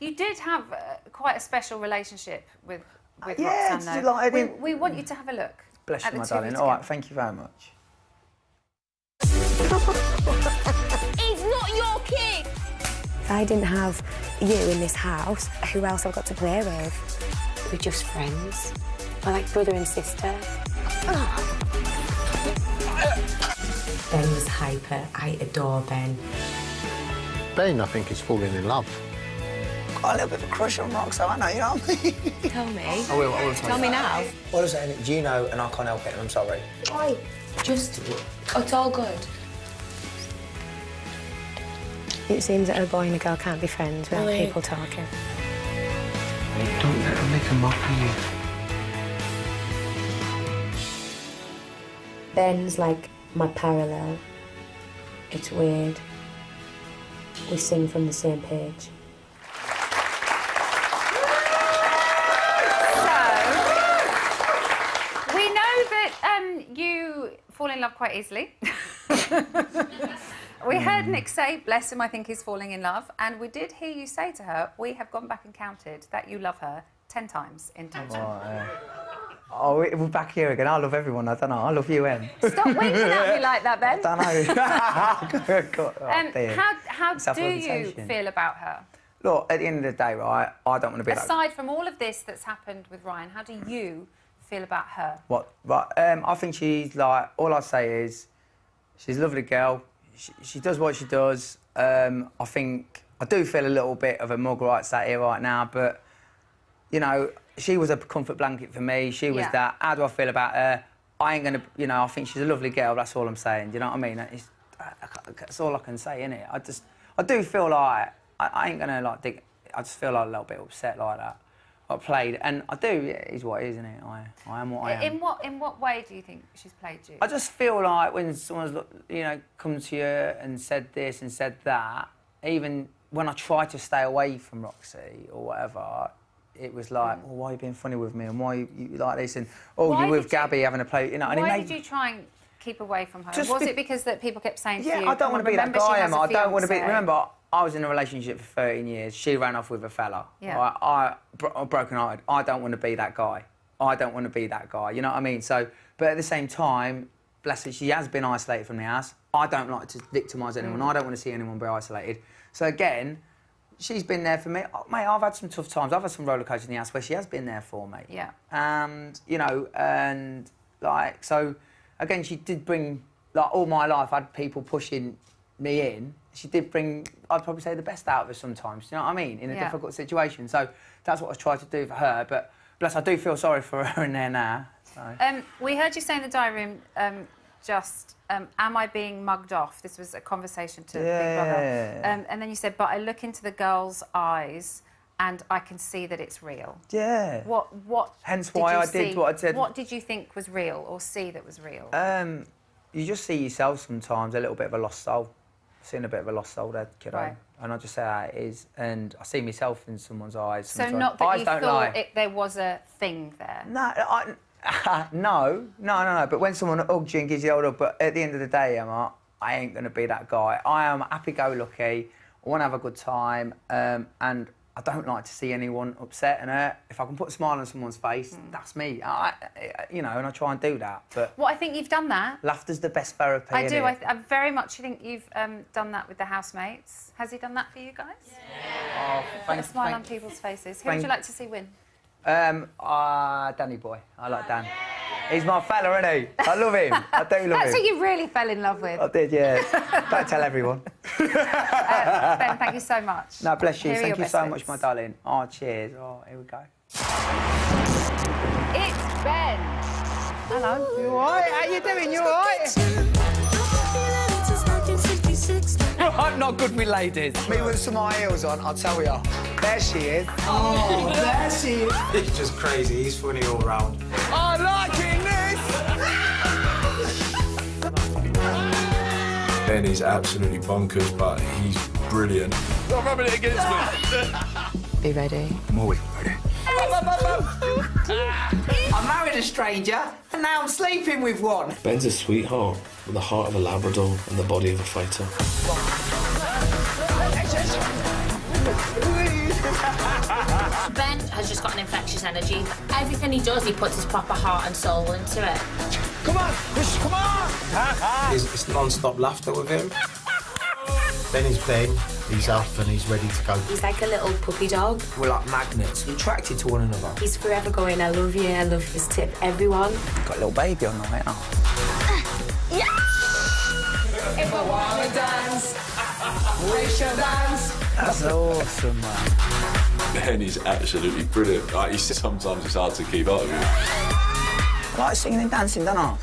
You did have quite a special relationship with Roxanne, though. Like, we want you to have a look. Bless you, my darling. All right, thank you very much. He's not your kid! If I didn't have you in this house, who else have I got to play with? We're just friends. We're like brother and sister. Ben was hyper. I adore Ben. Ben, I think, is falling in love. Got a little bit of a crush on Roxanne, I know, you know what I mean? Tell me. I will tell me now. What is it? Do you know, and I can't help it, and I'm sorry. Why? Just, it's all good. It seems that a boy and a girl can't be friends without people talking. Don't let her make a mock of you. Ben's like my parallel. It's weird. We sing from the same page. We know that you fall in love quite easily. We heard Nick say, bless him, I think he's falling in love. And we did hear you say to her, we have gone back and counted that you love her 10 times in total. Oh, we're back here again. I love everyone. I don't know. I love you, Em. Stop winking at me like that, Ben. How do you feel about her? Look, at the end of the day, right, I don't want to be Aside from all of this that's happened with Ryan, how do you feel about her? What? Right, I think she's like, all I say is, she's a lovely girl. She does what she does. I think I do feel a little bit of a mug right sat here right now, but you know, she was a comfort blanket for me. She was that. How do I feel about her? I ain't gonna, you know, I think she's a lovely girl. That's all I'm saying. Do you know what I mean? That's all I can say, innit? I do feel like I ain't gonna like dig. I just feel like a little bit upset like that. I played, and I do. It is what it is, isn't it? I am what I am. In what way do you think she's played you? I just feel like when someone's, come to you and said this and said that, even when I tried to stay away from Roxy or whatever, it was like, well, why are you being funny with me, and why you like this, and you're with Gabby having a play, And why did you try and keep away from her? Was it because that people kept saying to you, I don't want to be that guy, Emma. I don't want to be. fiancé? Remember, I was in a relationship for 13 years. She ran off with a fella. Yeah. I'm broken-hearted. I don't want to be that guy. I don't want to be that guy. You know what I mean? So, but at the same time, bless her, she has been isolated from the house. I don't like to victimise anyone. I don't want to see anyone be isolated. So again, she's been there for me. Mate, I've had some tough times. I've had some roller coasters in the house where she has been there for me. Yeah. And so again, she did bring, all my life, I had people pushing me in. She did bring, I'd probably say, the best out of her sometimes, you know what I mean, in a difficult situation. So that's what I tried to do for her, but bless, I do feel sorry for her in there now. So. We heard you say in the diary room, am I being mugged off? This was a conversation to Big Brother. And then you said, but I look into the girl's eyes and I can see that it's real. Yeah. What Hence why I did what I did. What did you think was real or see that was real? You just see yourself sometimes, a little bit of a lost soul. Seen a bit of a lost soul there, kiddo. Right. And I just say how it is. And I see myself in someone's eyes. So sometimes. not that eyes you don't thought lie. there was a thing there? No. No. But when someone hugs you and gives you the old hug, but at the end of the day, Emma, I ain't going to be that guy. I am happy-go-lucky. I want to have a good time. And I don't like to see anyone upset and hurt. If I can put a smile on someone's face, that's me. And I try and do that. But Well, I think you've done that. laughter's the best therapy. I do. innit? I very much think you've done that with the housemates. Has he done that for you guys? Yeah. Put a smile on people's faces. Who would you like to see win? Danny boy. I like Dan. He's my fella, isn't he? I love him. I do love him. That's who you really fell in love with. I did, yeah. Don't tell everyone. Ben, thank you so much. No, bless you. Here are Thank your you best so bits. much, my darling. Oh, cheers. Oh, here we go. It's Ben. Hello. You all right? How you doing? You all right? I'm not good with ladies. Me with some high heels on, I'll tell you. There she is. Oh, there she is. He's just crazy. He's funny all round. I like this. Ben is absolutely bonkers, but he's brilliant. Stop rubbing it against me. Be ready. I'm always ready. I married a stranger, and now I'm sleeping with one. Ben's a sweetheart with the heart of a Labrador and the body of a fighter. Ben has just got an infectious energy. Everything he does, he puts his proper heart and soul into it. Come on, push, come on! It's non-stop laughter with him. Then he's playing, he's off and he's ready to go. He's like a little puppy dog. We're like magnets, we're attracted to one another. He's forever going, I love you, I love his tip, everyone. Got a little baby on the way now. If I wanna dance, we should dance. That's awesome, man. Ben is absolutely brilliant. Sometimes it's hard to keep up with him. I like singing and dancing, don't I?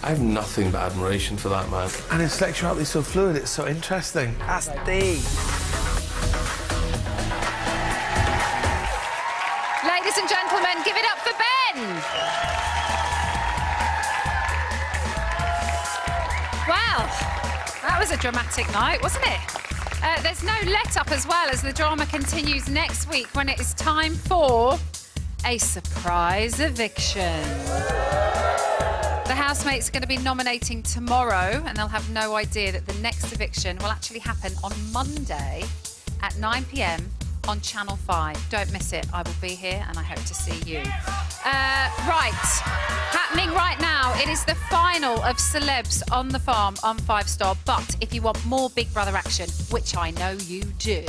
I have nothing but admiration for that man. And his sexuality is so fluid, it's so interesting. That's deep. Ladies and gentlemen, give it up for Ben. Well, that was a dramatic night, wasn't it? There's no let-up as well as the drama continues next week when it is time for a surprise eviction. The housemates are going to be nominating tomorrow and they'll have no idea that the next eviction will actually happen on Monday at 9 p.m. on Channel 5. Don't miss it. I will be here and I hope to see you. Right, happening right now, it is the final of Celebs on the Farm on 5 Star, but if you want more Big Brother action, which I know you do,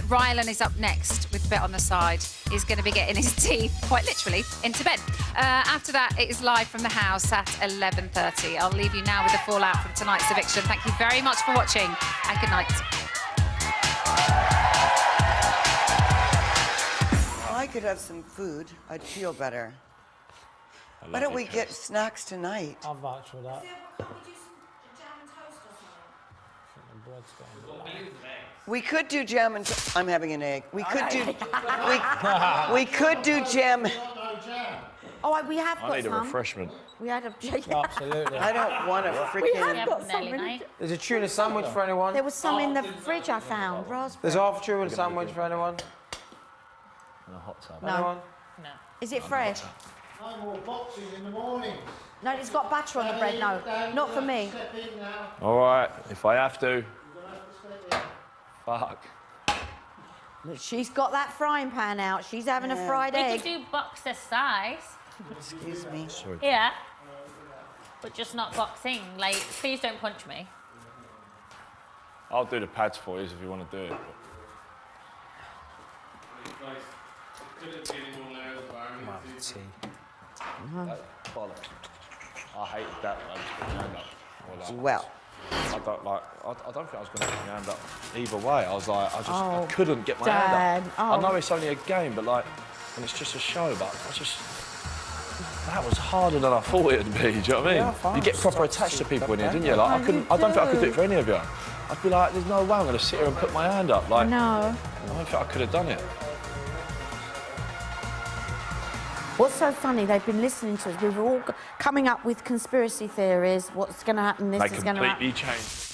Rylan is up next with Bet on the Side. He's going to be getting his teeth, quite literally, into bed. After that, it is live from the house at 11:30. I'll leave you now with the fallout from tonight's eviction. Thank you very much for watching and good night. I could have some food, I'd feel better. Why don't we get snacks tonight? I'll vouch for that. We could do jam and... I'm having an egg. We could do... we could do jam... Oh, we have got I need a some. refreshment. We had a... Absolutely. I don't want a freaking... We have got some. There's a tuna sandwich for anyone. There was some in the fridge I found. Raspberry. There's half a tuna sandwich for anyone. And a hot tub. No. Anyone? No. Is it fresh? No more boxing in the morning. No, it's got butter on the bread. No, not for me. All right, if I have to. Fuck. Look, she's got that frying pan out. She's having a fried We egg. could do boxer size. Excuse me. Sorry. Yeah. But just not boxing. Like, please don't punch me. I'll do the pads for you if you want to do it. I hate that. Well. I don't like. I don't think I was going to put my hand up either way. I was like, I Oh, couldn't get my Dad. hand up. Oh. I know it's only a game, but like, and it's just a show. But that was harder than I thought it'd be. Do you know what I mean? Yeah, You get proper attached to people in here, didn't you? Like, I don't think I could do it for any of you. I'd be like, there's no way I'm going to sit here and put my hand up. Like, No. I don't think I could have done it. What's so funny, they've been listening to us. We were all coming up with conspiracy theories. What's going to happen, this They is going to happen. completely changed.